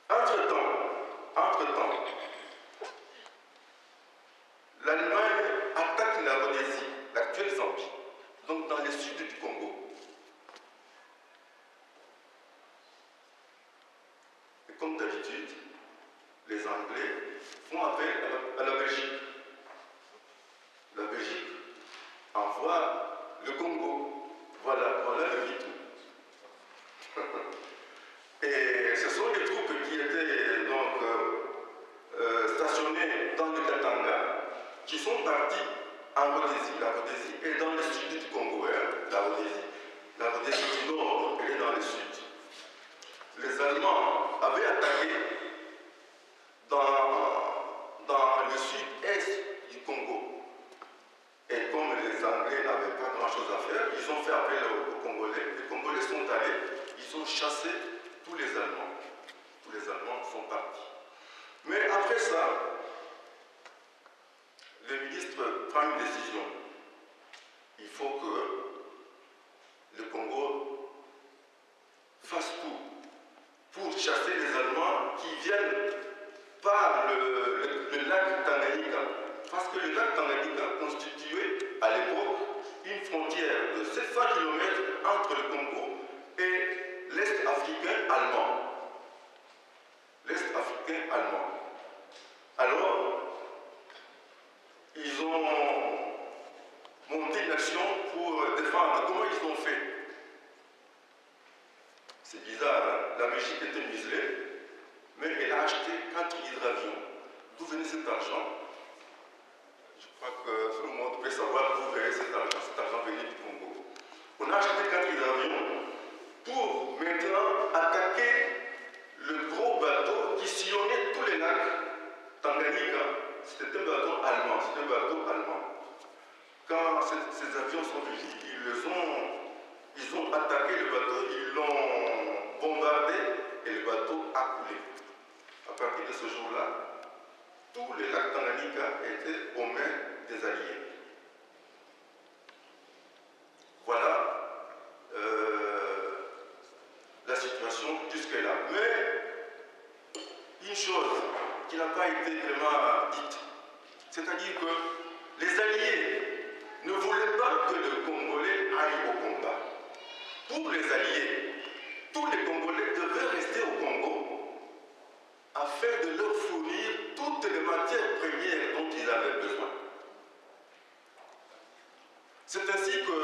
Speaker 12: Entre-temps, l'Allemagne attaque la Rhodésie, l'actuelle Zambie, donc dans le sud du Congo. Et comme d'habitude, les Anglais font appel à la Belgique. La Belgique envoie le Congo. Voilà le mytho. Et ce sont les troupes qui étaient donc stationnées dans le Katanga qui sont parties en Rhodésie. La Rhodésie est dans le sud du Congo, la Rhodésie. La Rhodésie du nord, elle est dans le sud. Les Allemands avaient attaqué dans le sud-est du Congo. Et comme les Anglais n'avaient pas grand-chose à faire, ils ont fait appel aux Congolais. Les Congolais sont allés, ils ont chassé tous les Allemands. Tous les Allemands sont partis. Mais après ça, le ministre prend une décision. Il faut que le Congo fasse tout pour chasser les Allemands qui viennent par le lac Tanganyika. Parce que le lac Tanganyika constituait à l'époque une frontière de 700 km entre le Congo et l'Est africain allemand. L'Est africain allemand. Alors, ils ont monté une action pour défendre. Comment ils ont fait? C'est bizarre, hein? La Belgique était muselée, mais elle a acheté 4 hydravions. D'où venait cet argent? Je crois que tout le monde peut savoir d'où venait cet argent. Cet argent venait du Congo. On a acheté 4 hydravions pour maintenant attaquer le gros bateau qui sillonnait tous les lacs Tanganyika. C'était un bateau allemand. Quand ces avions sont venus, ils ont attaqué le bateau, ils l'ont bombardé et le bateau a coulé. À partir de ce jour-là, tous les lacs Tanganyika étaient aux mains des Alliés. Voilà la situation jusque-là. Mais une chose qui n'a pas été vraiment dite, c'est-à-dire que les Alliés ne voulaient pas que le Congolais aille au combat. Pour les Alliés, tous les Congolais devaient rester au Congo afin de leur fournir toutes les matières premières dont ils avaient besoin. C'est ainsi que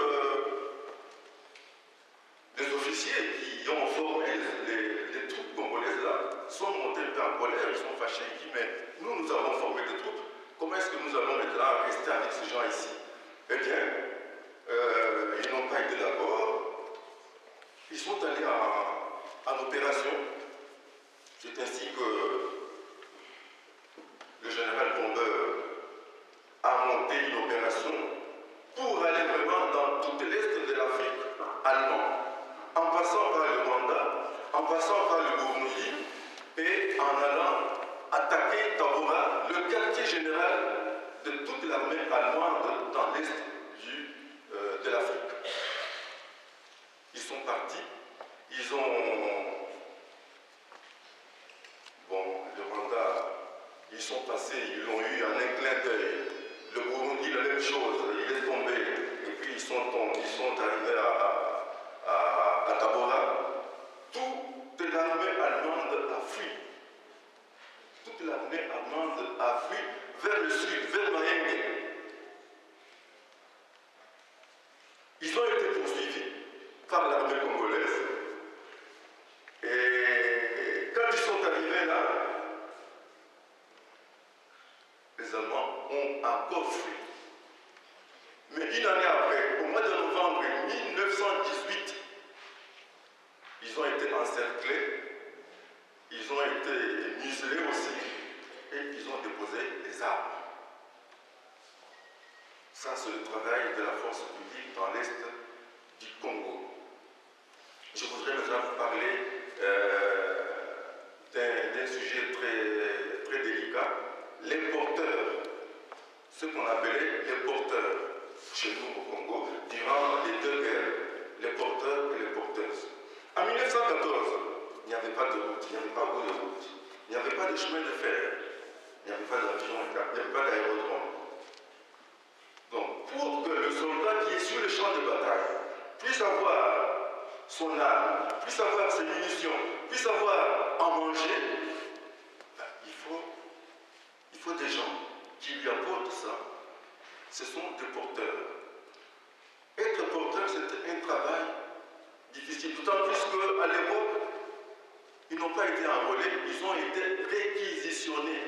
Speaker 12: les officiers qui ont formé les troupes congolaises là sont montés un peu en colère, ils sont fâchés, ils disent mais nous avons formé des troupes, comment est-ce que nous allons maintenant rester avec ces gens ici? Eh bien, ils n'ont pas été d'accord, ils sont allés en
Speaker 13: lancer une opération pour aller vraiment dans tout l'est de l'Afrique allemande, en passant par le Rwanda, en passant par le Burundi et en allant attaquer Tabora, le quartier général de toute l'armée allemande dans l'est de l'Afrique. Ils sont partis, ils ont... Bon, le Rwanda, ils sont passés, ils l'ont eu en un clin d'œil. Le Burundi, la même chose, il est tombé, et puis ils sont arrivés à Tabora. Toute l'armée allemande a fui. Toute l'armée allemande a fui vers le sud, vers Mahenge. Ils ont été poursuivis par l'armée congolaise. Et quand ils sont arrivés là, les Allemands ont encore fui. Mais une année après, au mois de novembre 1918, ils ont été encerclés, ils ont été muselés aussi, et ils ont déposé des armes. Ça, c'est le travail de la force publique dans l'Est du Congo. Je voudrais maintenant vous parler d'un sujet très, très délicat, les porteurs, ce qu'on appelait les porteurs chez nous au Congo durant les deux guerres, les porteurs et les porteuses. En 1914, il n'y avait pas de route, il n'y avait pas de route, il n'y avait pas de chemin de fer, il n'y avait pas d'avion, il n'y avait pas d'aérodrome. Donc, pour que le soldat qui est sur le champ de bataille puisse avoir son arme, puisse avoir ses munitions, puisse avoir à manger, ben, il faut des gens qui lui apportent ça. Ce sont des porteurs. Être porteur, c'est un travail difficile, d'autant plus qu'à l'époque, ils n'ont pas été enrôlés, ils ont été réquisitionnés.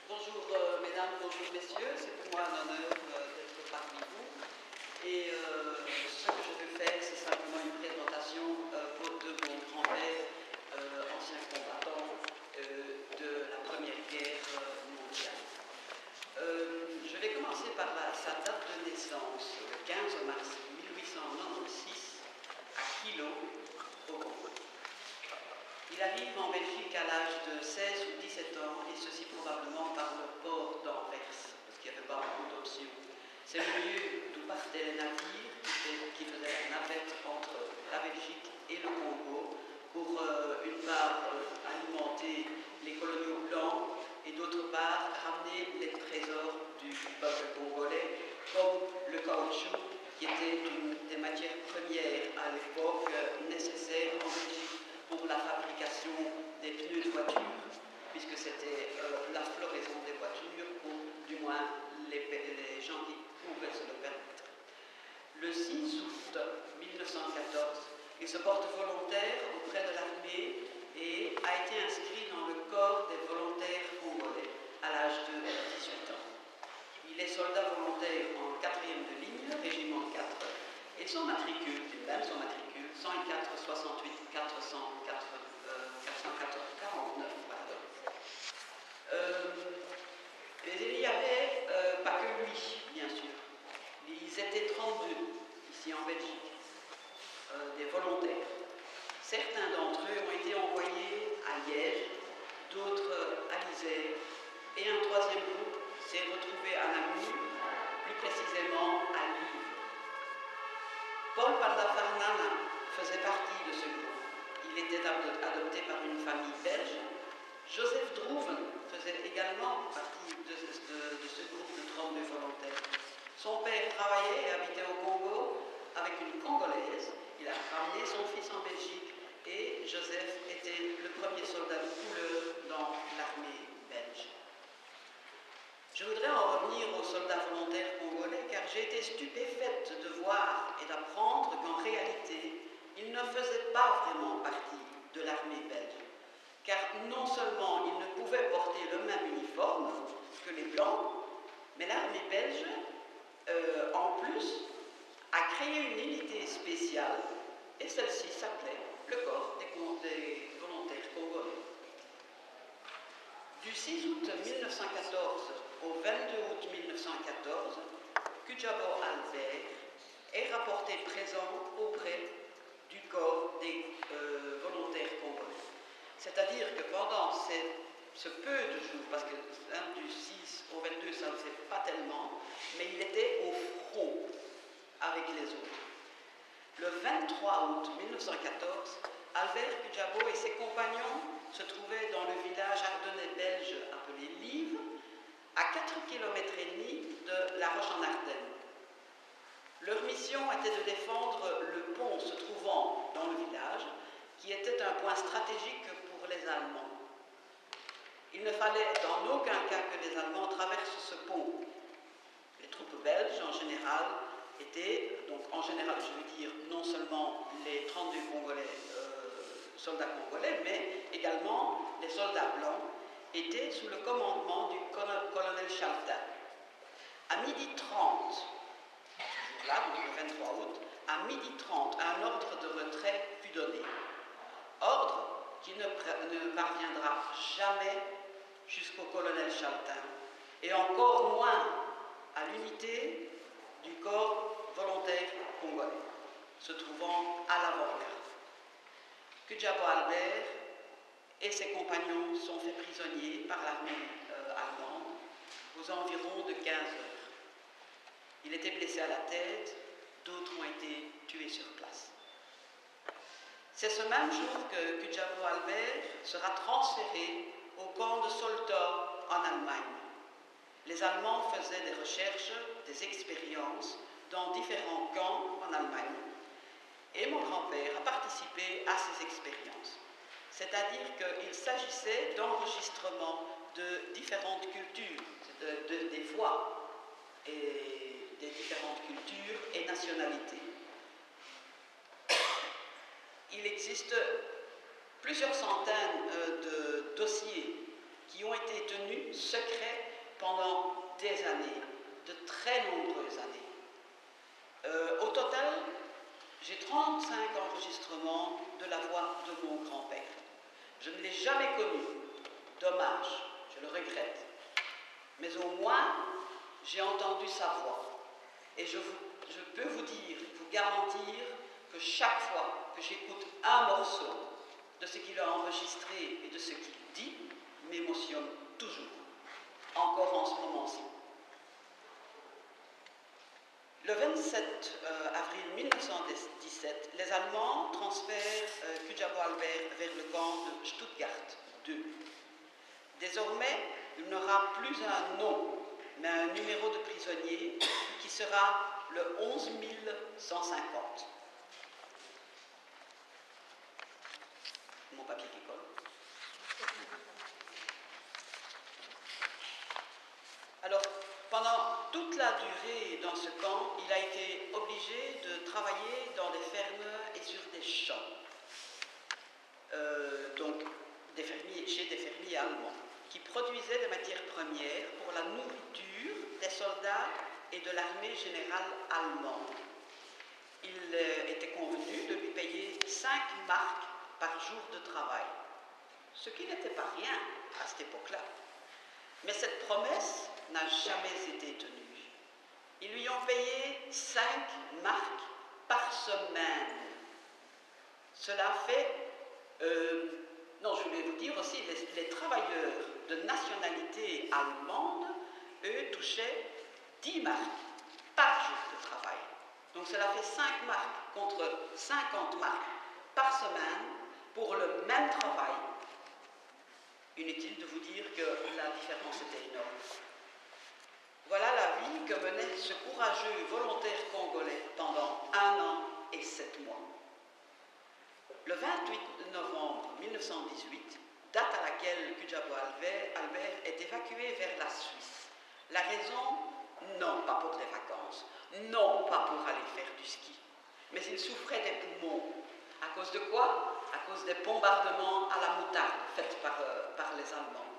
Speaker 14: Bonjour mesdames, bonjour messieurs, c'est pour moi un honneur d'être parmi vous. Et ce que je veux faire, c'est simplement une présentation de mon grand-père, ancien combattant de la Première Guerre mondiale. Je vais commencer par sa date de naissance, le 15 mars 1896, à Kilo, au Congo. Il arrive en Belgique à l'âge de 16 ou 17 ans, et ceci probablement par le port d'Anvers, parce qu'il n'y avait pas beaucoup d'options. C'est le lieu d'où partaient les navires qui faisaient la navette entre la Belgique et le Congo pour, une part, alimenter les coloniaux blancs et d'autre part, ramener les trésors du peuple congolais, comme le caoutchouc, qui était une des matières premières à l'époque nécessaires en Belgique pour la fabrication des pneus de voiture, puisque c'était la floraison des voitures, ou du moins les gens qui pouvaient se le permettre. Le 6 août 1914, il se porte volontaire auprès de l'armée et a été inscrit dans le corps des volontaires congolais à l'âge de 18 ans. Il est soldat volontaire en 4e de ligne, régiment 4, et son matricule, c'est même son matricule, 104 68 449, pardon. Mais il n'y avait pas que lui, bien sûr. Ils étaient 32 ici en Belgique, des volontaires. Certains d'entre eux ont été envoyés à Liège, d'autres à l'Isère, et un troisième groupe s'est retrouvé à Namur, plus précisément à Lille. Paul Paldafarnana faisait partie de ce groupe. Il était adopté par une famille belge. Joseph Drouven faisait également partie de ce groupe de 32 volontaires. Son père travaillait et habitait au Congo avec une Congolaise. Il a ramené son fils en Belgique et Joseph était le premier soldat de couleur dans l'armée belge. Je voudrais en revenir aux soldats volontaires congolais car j'ai été stupéfaite de voir et d'apprendre qu'en réalité, ils ne faisaient pas vraiment partie de l'armée belge. Car non seulement ils ne pouvaient porter le même uniforme que les Blancs, mais l'armée belge, en plus, a créé une unité spéciale et celle-ci s'appelait le corps des volontaires congolais. Du 6 août 1914 au 22 août 1914, Kujabo Albert est rapporté présent auprès du corps des volontaires congolais. C'est-à-dire que pendant ce peu de jours, parce que du 6 au 22, ça ne fait pas tellement, mais il était au front avec les autres. Le 23 août 1914, Albert Kujabo et ses compagnons se trouvaient dans le village ardennais belge appelé Live, à 4,5 km de La Roche-en-Ardenne. Leur mission était de défendre le pont se trouvant dans le village, qui était un point stratégique pour les Allemands. Il ne fallait en aucun cas que les Allemands traversent ce pont. Les troupes belges, en général, étaient, donc en général, je veux dire, non seulement les 32 soldats congolais, mais également les soldats blancs, étaient sous le commandement du colonel Chaltin. À 12h30, là, donc le 23 août, à 12h30, un ordre de retrait fut donné. Ordre qui ne parviendra jamais jusqu'au colonel Chaltin, et encore moins à l'unité du corps volontaire congolais, se trouvant à l'avant-garde. Kujabo Albert et ses compagnons sont faits prisonniers par l'armée allemande aux environs de 15 heures. Il était blessé à la tête, d'autres ont été tués sur place. C'est ce même jour que Kujabo Albert sera transféré au camp de Soltau en Allemagne. Les Allemands faisaient des recherches, des expériences dans différents camps en Allemagne. Et mon grand-père a participé à ces expériences. C'est-à-dire qu'il s'agissait d'enregistrement de différentes cultures, des voix et des différentes cultures et nationalités. Il existe plusieurs centaines de dossiers qui ont été tenus secrets pendant des années, de très nombreuses années. Au total, j'ai 35 enregistrements de la voix de mon grand-père. Je ne l'ai jamais connu. Dommage, je le regrette. Mais au moins, j'ai entendu sa voix. Et je peux vous dire, vous garantir que chaque fois que j'écoute un morceau de ce qu'il a enregistré et de ce qu'il dit, m'émotionne toujours, encore en ce moment-ci. Le 27 avril 1917, les Allemands transfèrent Kujabo Albert vers le camp de Stuttgart 2. Désormais, il n'aura plus un nom, mais un numéro de prisonnier qui sera le 11 150. Mon papier qui colle. Alors, pendant toute la durée dans ce camp, il a été obligé de travailler dans des fermes et sur des champs. Donc, chez des fermiers allemands, qui produisaient des matières premières pour la nourriture des soldats et de l'armée générale allemande. Il était convenu de lui payer 5 marks par jour de travail, ce qui n'était pas rien à cette époque-là. Mais cette promesse n'a jamais été tenue. Ils lui ont payé 5 marks par semaine. Cela fait... non, je voulais vous dire aussi, les travailleurs de nationalité allemande, eux, touchaient 10 marks par jour de travail. Donc cela fait 5 marks contre 50 marks par semaine pour le même travail. Inutile de vous dire que la différence était énorme. Voilà la vie que menait ce courageux volontaire congolais pendant 1 an et 7 mois. Le 28 novembre 1918, date à laquelle Kujabo Albert est évacué vers la Suisse. La raison, non pas pour des vacances, non pas pour aller faire du ski, mais il souffrait des poumons. À cause de quoi? À cause des bombardements à la moutarde faits par les Allemands.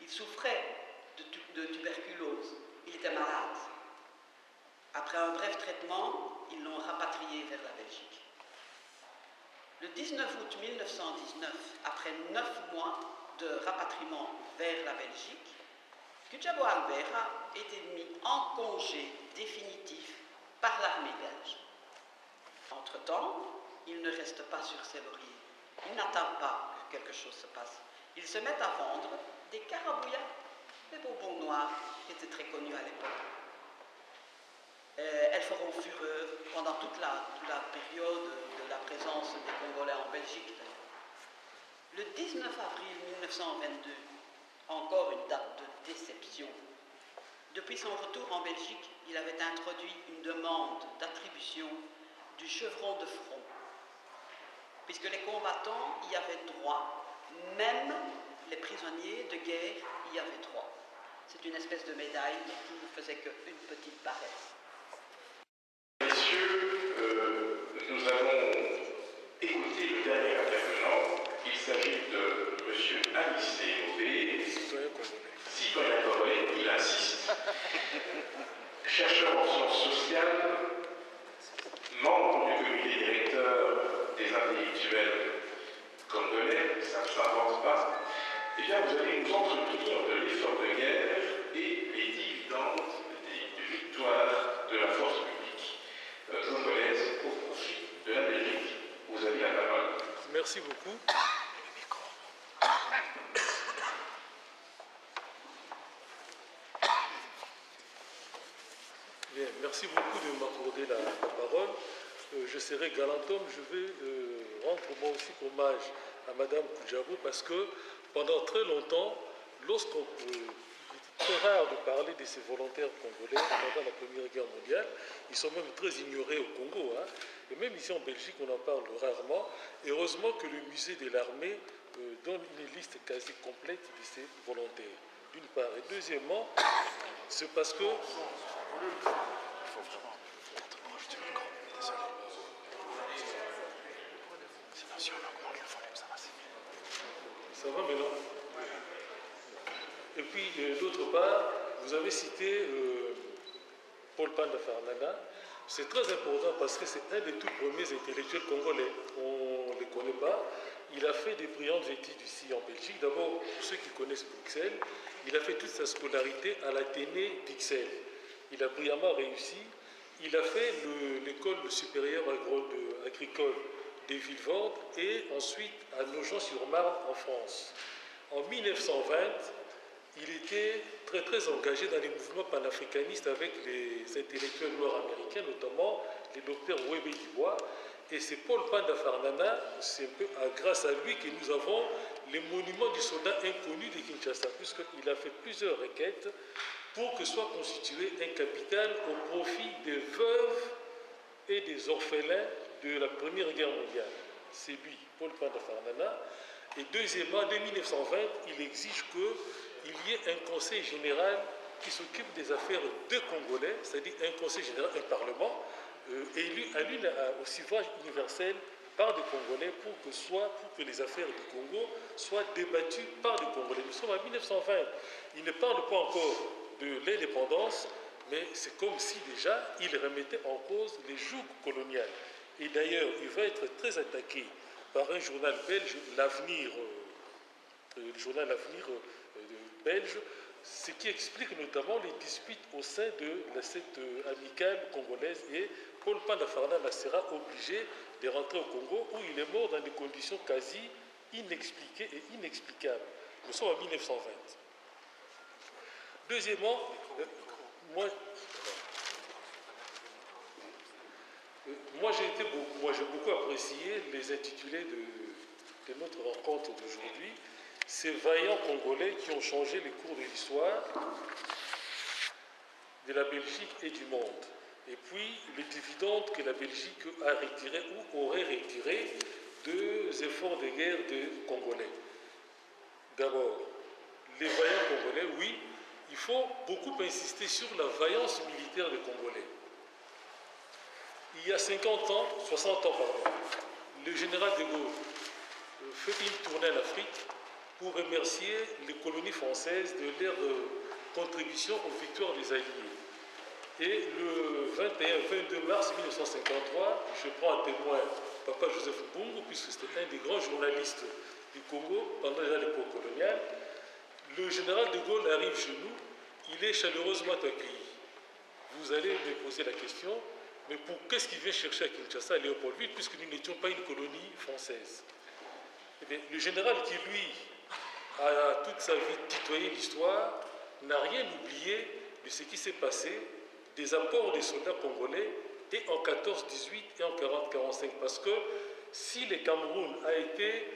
Speaker 14: Il souffrait de tuberculose, il était malade. Après un bref traitement, ils l'ont rapatrié vers la Belgique. Le 19 août 1919, après 9 mois, de rapatriement vers la Belgique, Kutjabo Albert a été mis en congé définitif par l'armée belge. Entre-temps, il ne reste pas sur ses lauriers. Il n'attend pas que quelque chose se passe. Ils se mettent à vendre des carabouillas, des bonbons noirs qui étaient très connus à l'époque. Elles feront fureur pendant toute la période de la présence des Congolais en Belgique. Le 19 avril 1922, encore une date de déception. Depuis son retour en Belgique, il avait introduit une demande d'attribution du chevron de front, puisque les combattants y avaient droit, même les prisonniers de guerre y avaient droit. C'est une espèce de médaille qui ne faisait qu'une petite barrette.
Speaker 9: Messieurs, nous allons écouter le dernier intervenant. Il s'agit de M. Anissé Mauvais, citoyen congolais, il insiste, chercheur en sciences sociales, membre du comité directeur des intellectuels congolais, ça ne s'invente pas. Eh bien, vous allez nous entretenir de l'effort de guerre et les dividendes des victoires de la force publique congolaise au profit de la Belgique. Vous avez la parole.
Speaker 15: Merci beaucoup. Bien, merci beaucoup de m'accorder la parole. Je serai galant homme, je vais rendre moi aussi hommage à Madame Kutjabo parce que pendant très longtemps, lorsqu'on c'est très rare de parler de ces volontaires congolais pendant la Première Guerre mondiale. Ils sont même très ignorés au Congo. Hein. Et même ici en Belgique, on en parle rarement. Et heureusement que le musée de l'armée donne une liste quasi complète de ces volontaires, d'une part. Et deuxièmement, c'est parce que... Ça va maintenant? Et puis, d'autre part, vous avez cité Paul Panda Farnana. C'est très important parce que c'est un des tout premiers intellectuels congolais. On ne le connaît pas. Il a fait des brillantes études ici en Belgique. D'abord, pour ceux qui connaissent Bruxelles, il a fait toute sa scolarité à l'Athénée d'Ixelles. Il a brillamment réussi. Il a fait l'école supérieure agricole des Villevordes et ensuite à Nogent-sur-Marne en France. En 1920, il était très engagé dans les mouvements panafricanistes avec les intellectuels nord-américains, notamment les docteurs Webe Dubois. Et c'est Paul Panda Farnana, c'est un peu grâce à lui que nous avons les monuments du soldat inconnu de Kinshasa, puisqu'il a fait plusieurs requêtes pour que soit constitué un capital au profit des veuves et des orphelins de la Première Guerre mondiale. C'est lui, Paul Panda Farnana. Et deuxièmement, dès 1920, il exige qu'il y ait un conseil général qui s'occupe des affaires de Congolais, c'est-à-dire un conseil général, un parlement, élu au suffrage universel par des Congolais pour que les affaires du Congo soient débattues par des Congolais. Nous sommes en 1920. Il ne parle pas encore de l'indépendance, mais c'est comme si déjà il remettait en cause les jougs coloniales. Et d'ailleurs, il va être très attaqué par un journal belge, l'Avenir, le journal L'Avenir belge, ce qui explique notamment les disputes au sein de cette amicale congolaise. Et Paul Panda Farnana sera obligé de rentrer au Congo où il est mort dans des conditions quasi inexpliquées et inexplicables. Nous sommes en 1920. Deuxièmement, moi j'ai beaucoup apprécié les intitulés de notre rencontre d'aujourd'hui. Ces vaillants Congolais qui ont changé les cours de l'histoire de la Belgique et du monde. Et puis, les dividendes que la Belgique a retirés ou aurait retirés des efforts de guerre des Congolais. D'abord, les vaillants Congolais, oui, il faut beaucoup insister sur la vaillance militaire des Congolais. Il y a 50 ans, 60 ans, pardon, le général de Gaulle fait une tournée en Afrique pour remercier les colonies françaises de leur contribution aux victoires des Alliés. Et le 21-22 mars 1953, je prends à témoin Papa Joseph Mbungu, puisque c'était un des grands journalistes du Congo pendant déjà l'époque coloniale. Le général de Gaulle arrive chez nous, il est chaleureusement accueilli. Vous allez me poser la question, mais qu'est-ce qu'il vient chercher à Kinshasa, à Léopoldville, puisque nous n'étions pas une colonie française? Eh bien, le général qui, lui, a toute sa vie tutoyé l'histoire, n'a rien oublié de ce qui s'est passé, des apports des soldats congolais, et en 14-18 et en 40-45, parce que si le Cameroun a été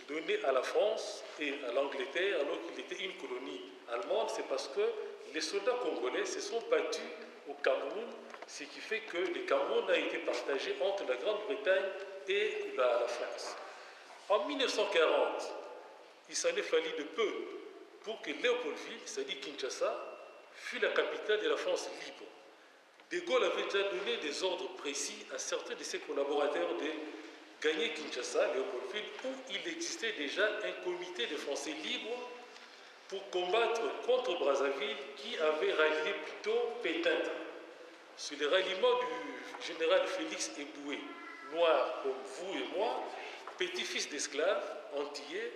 Speaker 15: donné à la France et à l'Angleterre alors qu'il était une colonie allemande, c'est parce que les soldats congolais se sont battus au Cameroun, ce qui fait que le Cameroun a été partagé entre la Grande-Bretagne et la France. En 1940, il s'en est fallu de peu pour que Léopoldville, c'est-à-dire Kinshasa, fût la capitale de la France libre. De Gaulle avait déjà donné des ordres précis à certains de ses collaborateurs de gagner Kinshasa, Léopoldville, où il existait déjà un comité de Français libres pour combattre contre Brazzaville qui avait rallié plutôt Pétain. Sur le ralliement du général Félix Eboué, noir comme vous et moi, petit-fils d'esclaves, antillais,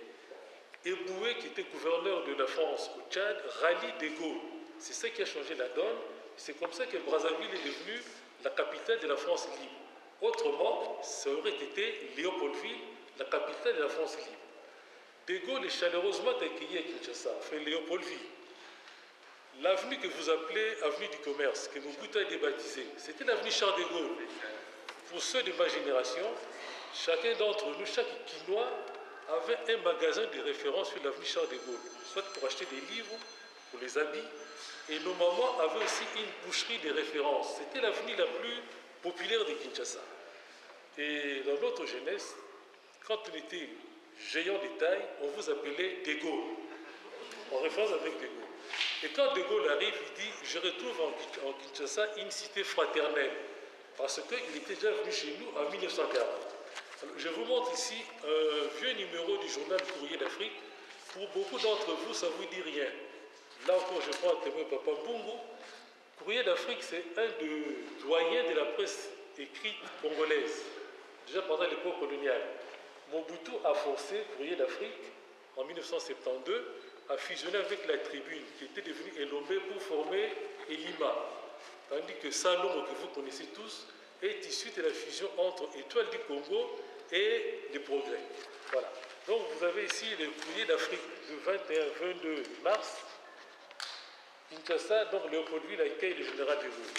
Speaker 15: Eboué, qui était gouverneur de la France au Tchad, rallie de Gaulle. C'est ça qui a changé la donne. C'est comme ça que Brazzaville est devenue la capitale de la France libre. Autrement, ça aurait été Léopoldville, la capitale de la France libre. De Gaulle est chaleureusement accueilli à Kinshasa, fait Léopoldville. L'avenue que vous appelez avenue du commerce, que Mobutu a débaptisée, c'était l'avenue Charles de Gaulle. Pour ceux de ma génération, chacun d'entre nous, chaque Quinois, avait un magasin de référence sur l'avenue Charles de Gaulle, soit pour acheter des livres, pour les habits, et nos mamans avaient aussi une boucherie de référence. C'était l'avenue la plus populaire de Kinshasa. Et dans notre jeunesse, quand on était géant de taille, on vous appelait De Gaulle, en référence avec De Gaulle. Et quand De Gaulle arrive, il dit « Je retrouve en Kinshasa une cité fraternelle », parce qu'il était déjà venu chez nous en 1940. Alors, je vous montre ici un vieux numéro du journal Courrier d'Afrique. Pour beaucoup d'entre vous, ça ne vous dit rien. Là encore, je prends un témoin, Papa Mbungu. Courrier d'Afrique, c'est un des doyens de la presse écrite congolaise, déjà pendant l'époque coloniale. Mobutu a forcé Courrier d'Afrique, en 1972, à fusionner avec la Tribune, qui était devenue Elombe pour former Elima. Tandis que Salomon, que vous connaissez tous, est issu de la fusion entre Étoile du Congo et Les Progrès. Voilà. Donc vous avez ici le Courrier d'Afrique du 21-22 mars. Kinshasa, donc Léopoldville accueille le général de Gaulle.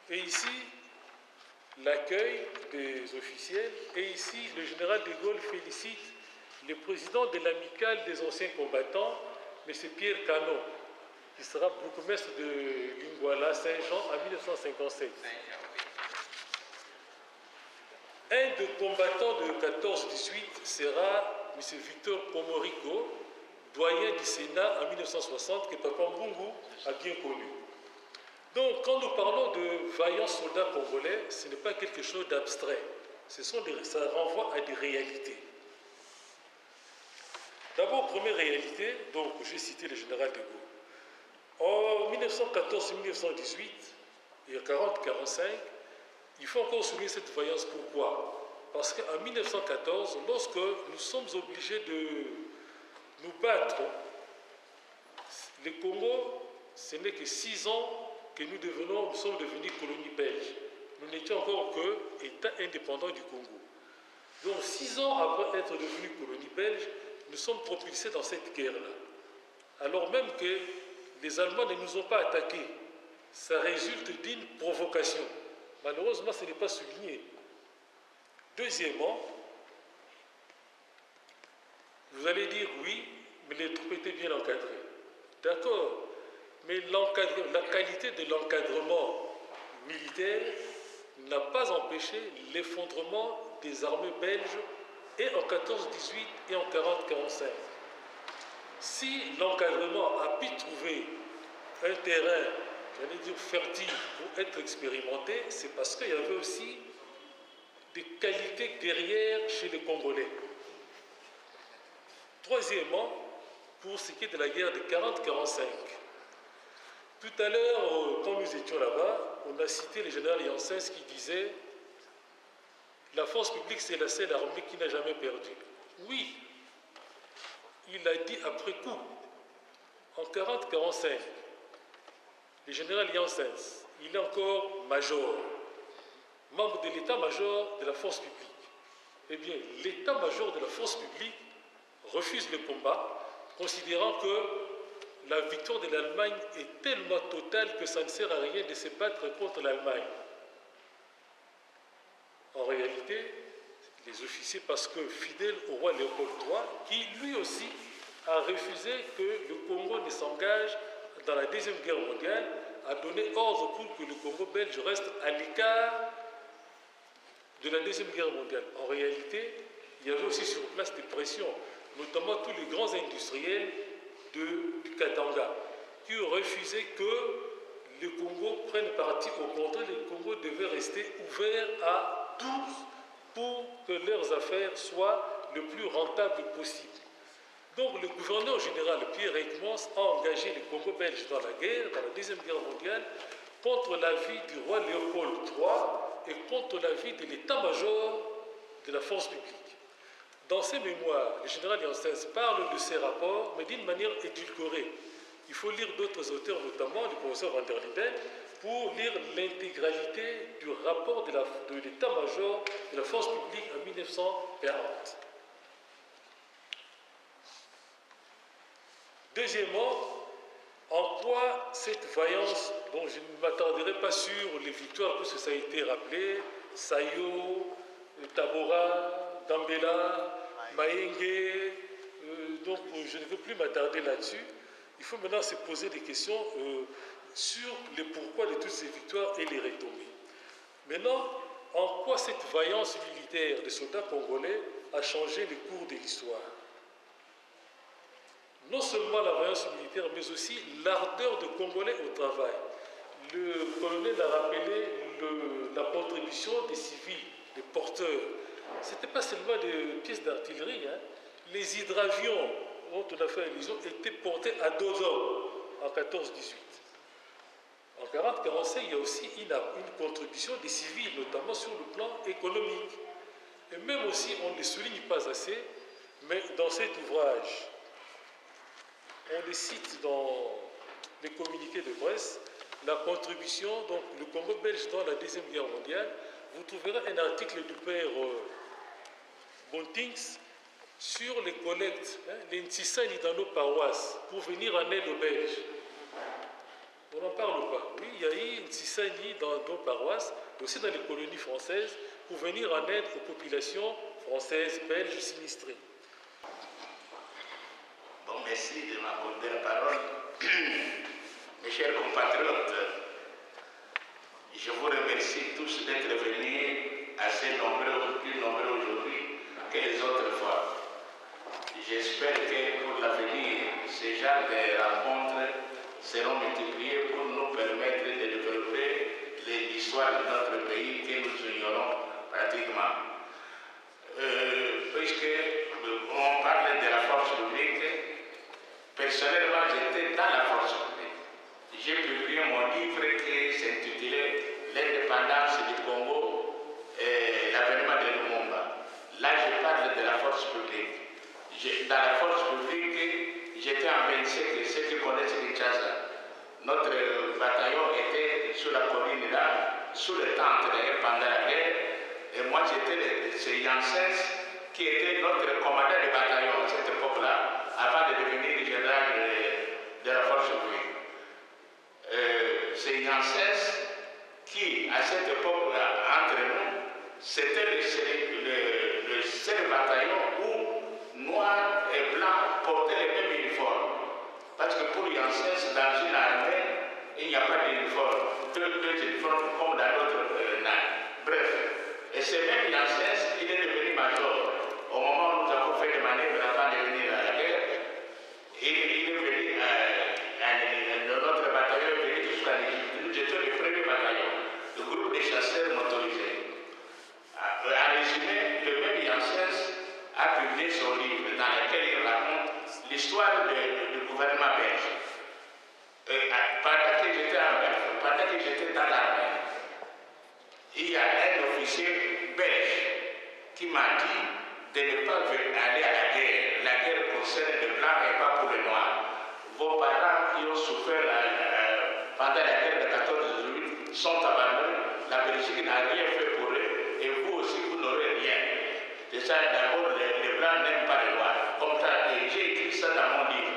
Speaker 15: Et ici, l'accueil des officiels. Et ici, le général de Gaulle félicite le président de l'amicale des anciens combattants, M. Pierre Canon, qui sera bourgmestre de Lingouala, Saint-Jean, en 1957. Un des combattants de 14-18 sera M. Victor Pomorico, doyen du Sénat en 1960, que Papa Mbungu a bien connu. Donc, quand nous parlons de vaillants soldats congolais, ce n'est pas quelque chose d'abstrait. Ça renvoie à des réalités. D'abord, première réalité, donc j'ai cité le général de Gaulle. En 1914-1918, et en 40-45, il faut encore souligner cette vaillance. Pourquoi? Parce qu'en 1914, lorsque nous sommes obligés de nous battre, le Congo, ce n'est que 6 ans que nous sommes devenus colonie belge. Nous n'étions encore que État indépendant du Congo. Donc 6 ans après être devenus colonie belge, nous sommes propulsés dans cette guerre-là. Alors même que les Allemands ne nous ont pas attaqués. Ça résulte d'une provocation. Malheureusement, ce n'est pas souligné. Deuxièmement, vous allez dire oui, mais les troupes étaient bien encadrées. D'accord, mais la qualité de l'encadrement militaire n'a pas empêché l'effondrement des armées belges et en 14-18 et en 40-45. Si l'encadrement a pu trouver un terrain, j'allais dire fertile, pour être expérimenté, c'est parce qu'il y avait aussi des qualités guerrières chez les Congolais. Troisièmement, pour ce qui est de la guerre de 40-45, tout à l'heure, quand nous étions là-bas, on a cité le général Janssens qui disait « La force publique, c'est la seule armée qui n'a jamais perdu ». Oui, il a dit après coup, en 40-45, le général Janssens, il est encore major, membre de l'état-major de la force publique. Eh bien, l'état-major de la force publique refuse le combat, considérant que la victoire de l'Allemagne est tellement totale que ça ne sert à rien de se battre contre l'Allemagne. En réalité, les officiers, parce que fidèles au roi Léopold III, qui lui aussi a refusé que le Congo ne s'engage dans la Deuxième Guerre mondiale, a donné ordre pour que le Congo belge reste à l'écart de la Deuxième Guerre mondiale. En réalité, il y avait aussi sur place des pressions, notamment tous les grands industriels du Katanga, qui ont refusé que le Congo prenne parti. Au contraire, le Congo devait rester ouvert à tous pour que leurs affaires soient le plus rentables possible. Donc le gouverneur général Pierre Eckmans a engagé le Congo belge dans la guerre, dans la Deuxième Guerre mondiale, contre l'avis du roi Léopold III et contre l'avis de l'état-major de la force publique. Dans ses mémoires, le général Janssens parle de ces rapports, mais d'une manière édulcorée. Il faut lire d'autres auteurs, notamment le professeur Van der Linden, pour lire l'intégralité du rapport de l'état-major de la force publique en 1940. Deuxièmement, en quoi cette vaillance, dont je ne m'attarderai pas sur les victoires, puisque ça a été rappelé, Sayo, Tabora, Gambela, Maenge, donc je ne veux plus m'attarder là-dessus. Il faut maintenant se poser des questions sur le pourquoi de toutes ces victoires et les retombées. Maintenant, en quoi cette vaillance militaire des soldats congolais a changé le cours de l'histoire? Non seulement la vaillance militaire, mais aussi l'ardeur de Congolais au travail. Le colonel a rappelé la contribution des civils, des porteurs. Ce n'était pas seulement des pièces d'artillerie. Hein. Les hydravions dont on a fait allusion étaient portés à dos hommes en 14-18. En 40-45, il y a aussi une contribution des civils, notamment sur le plan économique. Et même aussi, on ne le souligne pas assez, mais dans cet ouvrage, on le cite dans les communiqués de presse, la contribution, donc le Congo belge dans la Deuxième Guerre mondiale. Vous trouverez un article du père Bontings sur les collectes, les Ntsissani dans nos paroisses, pour venir en aide aux Belges. On n'en parle pas. Oui, il y a eu Ntsissani dans nos paroisses, aussi dans les colonies françaises, pour venir en aide aux populations françaises, belges sinistrées.
Speaker 16: Bon, merci de m'accorder la parole. Mes chers compatriotes, je vous remercie tous d'être venus assez nombreux, plus nombreux aujourd'hui que les autres fois. J'espère que pour l'avenir, ces genres de rencontres seront multipliées pour nous permettre de développer l'histoire de notre pays que nous ignorons pratiquement. Puisque on parle de la force publique, personnellement j'étais dans la force publique. J'ai publié mon livre qui s'intitulait L'indépendance du Congo et l'avènement de Lumumba. Là je parle de la force publique. Dans la force publique, j'étais en 25, ceux qui connaissent Kinshasa. Notre bataillon était sur la colline là, sous le tente d'ailleurs pendant la guerre. Et moi j'étais, c'est Janssens qui était notre commandant de bataillon à cette époque-là, avant de devenir général de la force publique. C'est Janssens qui, à cette époque-là, entre nous, c'était le seul bataillon où noirs et blancs portaient les mêmes uniformes. Parce que pour Janssens, dans une armée, il n'y a pas d'uniforme. Deux uniformes comme dans d'autres nains. Bref. Et c'est même Janssens, il est devenu major. Au moment où nous avons fait des manœuvres avant de venir à la guerre, il est venu, notre bataillon est venu jusqu'à l'Égypte. Nous étions le premier bataillon, le groupe des chasseurs motorisés. En résumé, le même Janssens a publié son livre dans lequel il raconte l'histoire du gouvernement belge. Pendant que j'étais dans l'armée, il y a un officier belge qui m'a dit de ne pas aller à la guerre. La guerre concerne les Blancs et pas pour les Noirs. Vos parents qui ont souffert pendant la guerre de 14-18 sont abandonnés. La Belgique n'a rien fait pour eux et vous aussi, vous n'aurez rien. C'est ça, d'abord, les Blancs n'aiment pas les Noirs. Comme ça, j'ai écrit ça dans mon livre.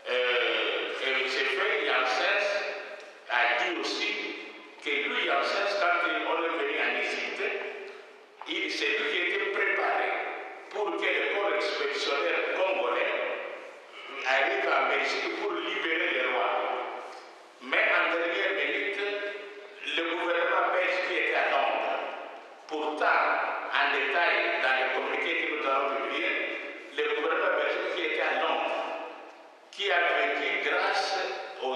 Speaker 16: Et c'est fait, Janssens a dit aussi que lui, Janssens, quand on est venu en Égypte, c'est lui qui était préparé pour que le corps expéditionnaire congolais arrive en Belgique pour libérer les rois. Mais en dernière minute, le gouvernement belge qui était à Londres, pourtant, en détail, dans les communiqués que nous avons publiés, le gouvernement belge qui était à Londres, qui a vécu grâce au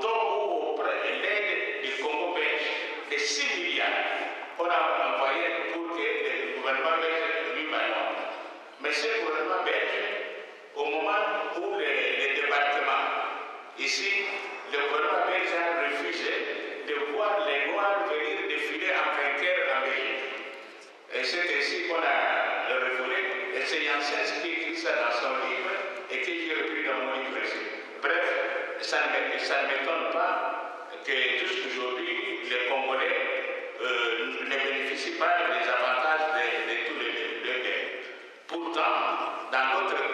Speaker 16: don ou l'aide du Congo belge de 6 milliards qu'on a envoyé pour que le gouvernement belge vive à Londres. Mais ce gouvernement belge, au moment où les débarquements, ici, le gouvernement belge a refusé de voir les Noirs venir défiler en vainqueur en Belgique. Et c'est ainsi qu'on a refoulé. Et c'est Janssens qui écrit ça dans son livre et que j'ai repris dans mon livre aussi. Bref, ça ne m'étonne pas que jusqu'aujourd'hui, les Congolais ne bénéficient pas des avantages de tous les guerres. Pourtant, dans d'autres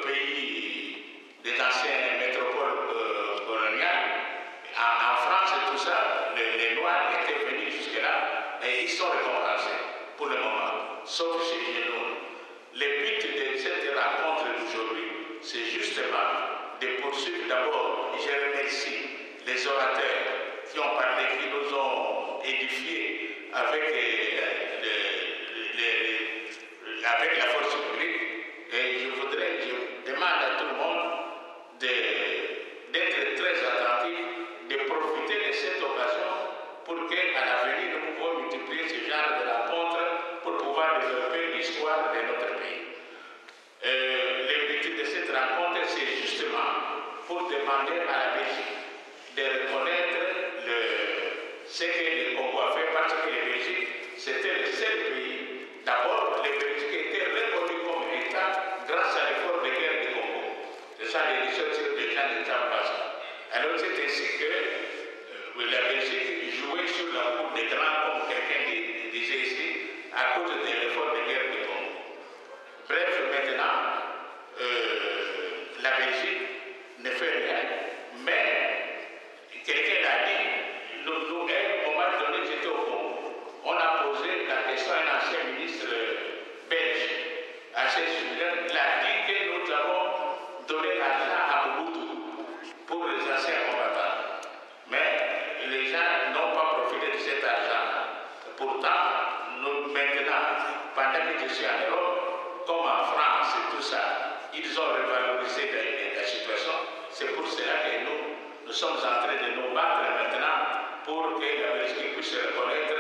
Speaker 16: pays des anciennes métropoles coloniales, en France et tout ça, les Noirs étaient venus jusque-là et ils sont récompensés pour le moment, sauf chez nous. Le but de cette rencontre d'aujourd'hui, c'est justement de poursuivre d'abord, je remercie les orateurs qui ont parlé, qui nous ont édifiés avec la force publique. Et je demande à tout le monde d'être très attentif, de profiter de cette occasion pour qu'à l'avenir nous pouvons multiplier ce genre de rencontres pour pouvoir développer l'histoire de notre pays. Le but de cette rencontre, c'est justement pour demander à la Belgique de reconnaître ce que le Congo a fait, parce que la Belgique, c'était le seul pays. D'abord, la Belgique était reconnue comme État grâce à l'effort de guerre du Congo. C'est ça les choses que les gens ne savent pas. Alors c'est ainsi que la Belgique jouait sur la route des grands, comme quelqu'un disait ici, à cause de l'effort de guerre du Congo. Bref, maintenant, la Belgique ne fait rien, mais quelqu'un l'a dit, nous, à un moment donné, j'étais au Congo. On a posé la question à un ancien ministre belge, assez Julien, il a dit que nous avons donné l'argent à Mobutu pour les anciens combattants. Mais les gens n'ont pas profité de cet argent. Pourtant, nous, maintenant, pendant que je suis en Europe, comme en France et tout ça, ils ont revalorisé la situation. C'est pour cela que nous sommes en train de nous battre maintenant pour que la Belgique puisse reconnaître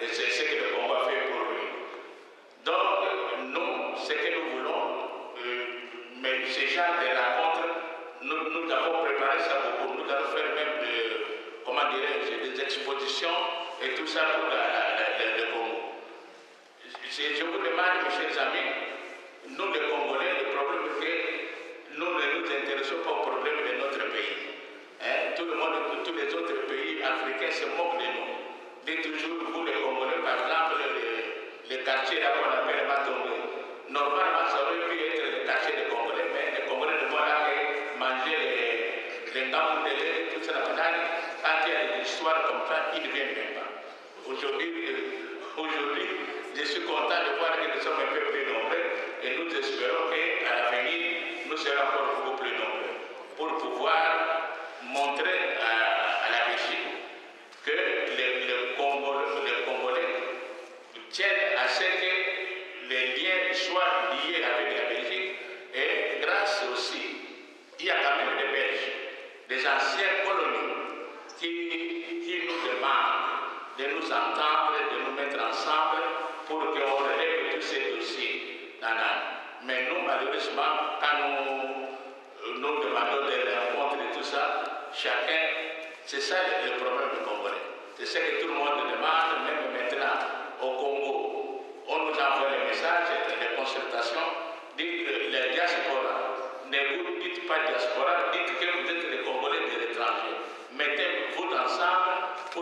Speaker 16: ce que le Congo a fait pour lui. Donc, nous, ce que nous voulons, mais ce genre de rencontres, nous avons préparé ça beaucoup. Nous allons faire même des expositions et tout ça pour le Congo. Je vous demande, mes chers amis, nous les Congolais, le problème est que nous ne nous intéressons pas aux problèmes de notre pays. Tout le monde, tous les autres pays africains se moquent de nous. Dites toujours, vous les Congolais, par exemple, les quartiers là qu'on appelle Matongé. Normalement, ça aurait pu être les quartiers des Congolais, mais les Congolais ne vont là que manger les gambes de lait, tout ça, quand il y a des histoires comme ça, ils ne viennent même pas. Aujourd'hui, je suis content de voir que nous sommes un peu plus nombreux et nous espérons qu'à l'avenir, nous serons encore beaucoup plus nombreux pour pouvoir montrer à la Belgique que les Congolais tiennent à ce que les liens soient liés avec la Belgique et grâce aussi, il y a quand même des Belges, des anciennes colonies qui nous demandent de nous entendre, de nous mettre ensemble pour qu'on relève tous ces dossiers. Mais nous, malheureusement, quand nous demandons des rencontres et tout ça, chacun, c'est ça le problème du Congolais. C'est ce que tout le monde demande, même maintenant au Congo. On nous envoie les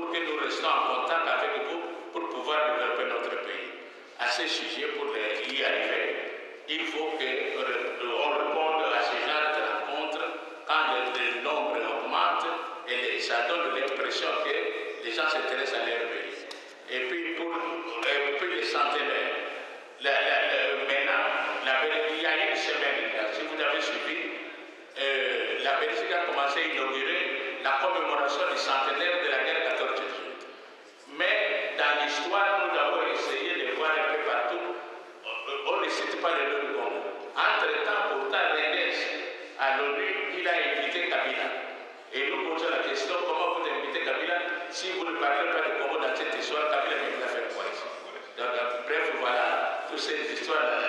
Speaker 16: pour que nous restions en contact avec vous pour pouvoir développer notre pays. À ce sujet, pour y arriver, il faut qu'on réponde à ce genre de rencontres quand le nombre augmente et ça donne l'impression que les gens s'intéressent à leur pays. Et puis pour les centenaires, maintenant, il y a une semaine, si vous avez suivi, la Belgique a commencé à inaugurer la commémoration du centenaire de la guerre 14-18. Mais dans l'histoire, nous avons essayé de voir un peu partout, on ne cite pas le nom du Congo. Entre-temps, pourtant, Rennes, à l'ONU, il a invité Kabila. Et nous posons la question, comment vous invitez Kabila si vous ne parlez pas du Congo dans cette histoire? Kabila ne va faire quoi ici? Donc, bref, voilà, toutes ces histoires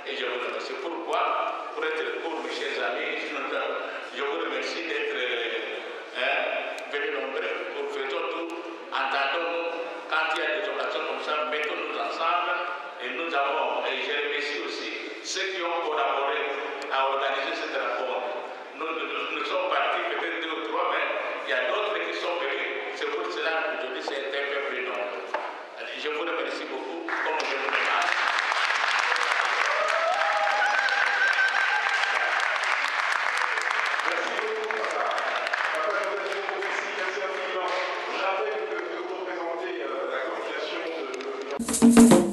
Speaker 16: et je vous remercie. Pourquoi? Pour être court, mes chers amis, je vous remercie d'être venus nombreux. Faisons tout, entendons-nous, quand il y a des occasions comme ça, mettons-nous ensemble. Et nous avons, et je remercie aussi ceux qui ont collaboré à organiser cette rencontre. Nous sommes partis peut-être 2 ou 3, mais il y a d'autres qui sont venus. C'est pour cela qu'aujourd'hui c'est un peu plus nombreux. Je vous remercie beaucoup, comme je vous demande.
Speaker 9: Merci beaucoup, papa. Papa, je vous remercie aussi, merci infiniment. Je rappelle que vous représentez la coordination de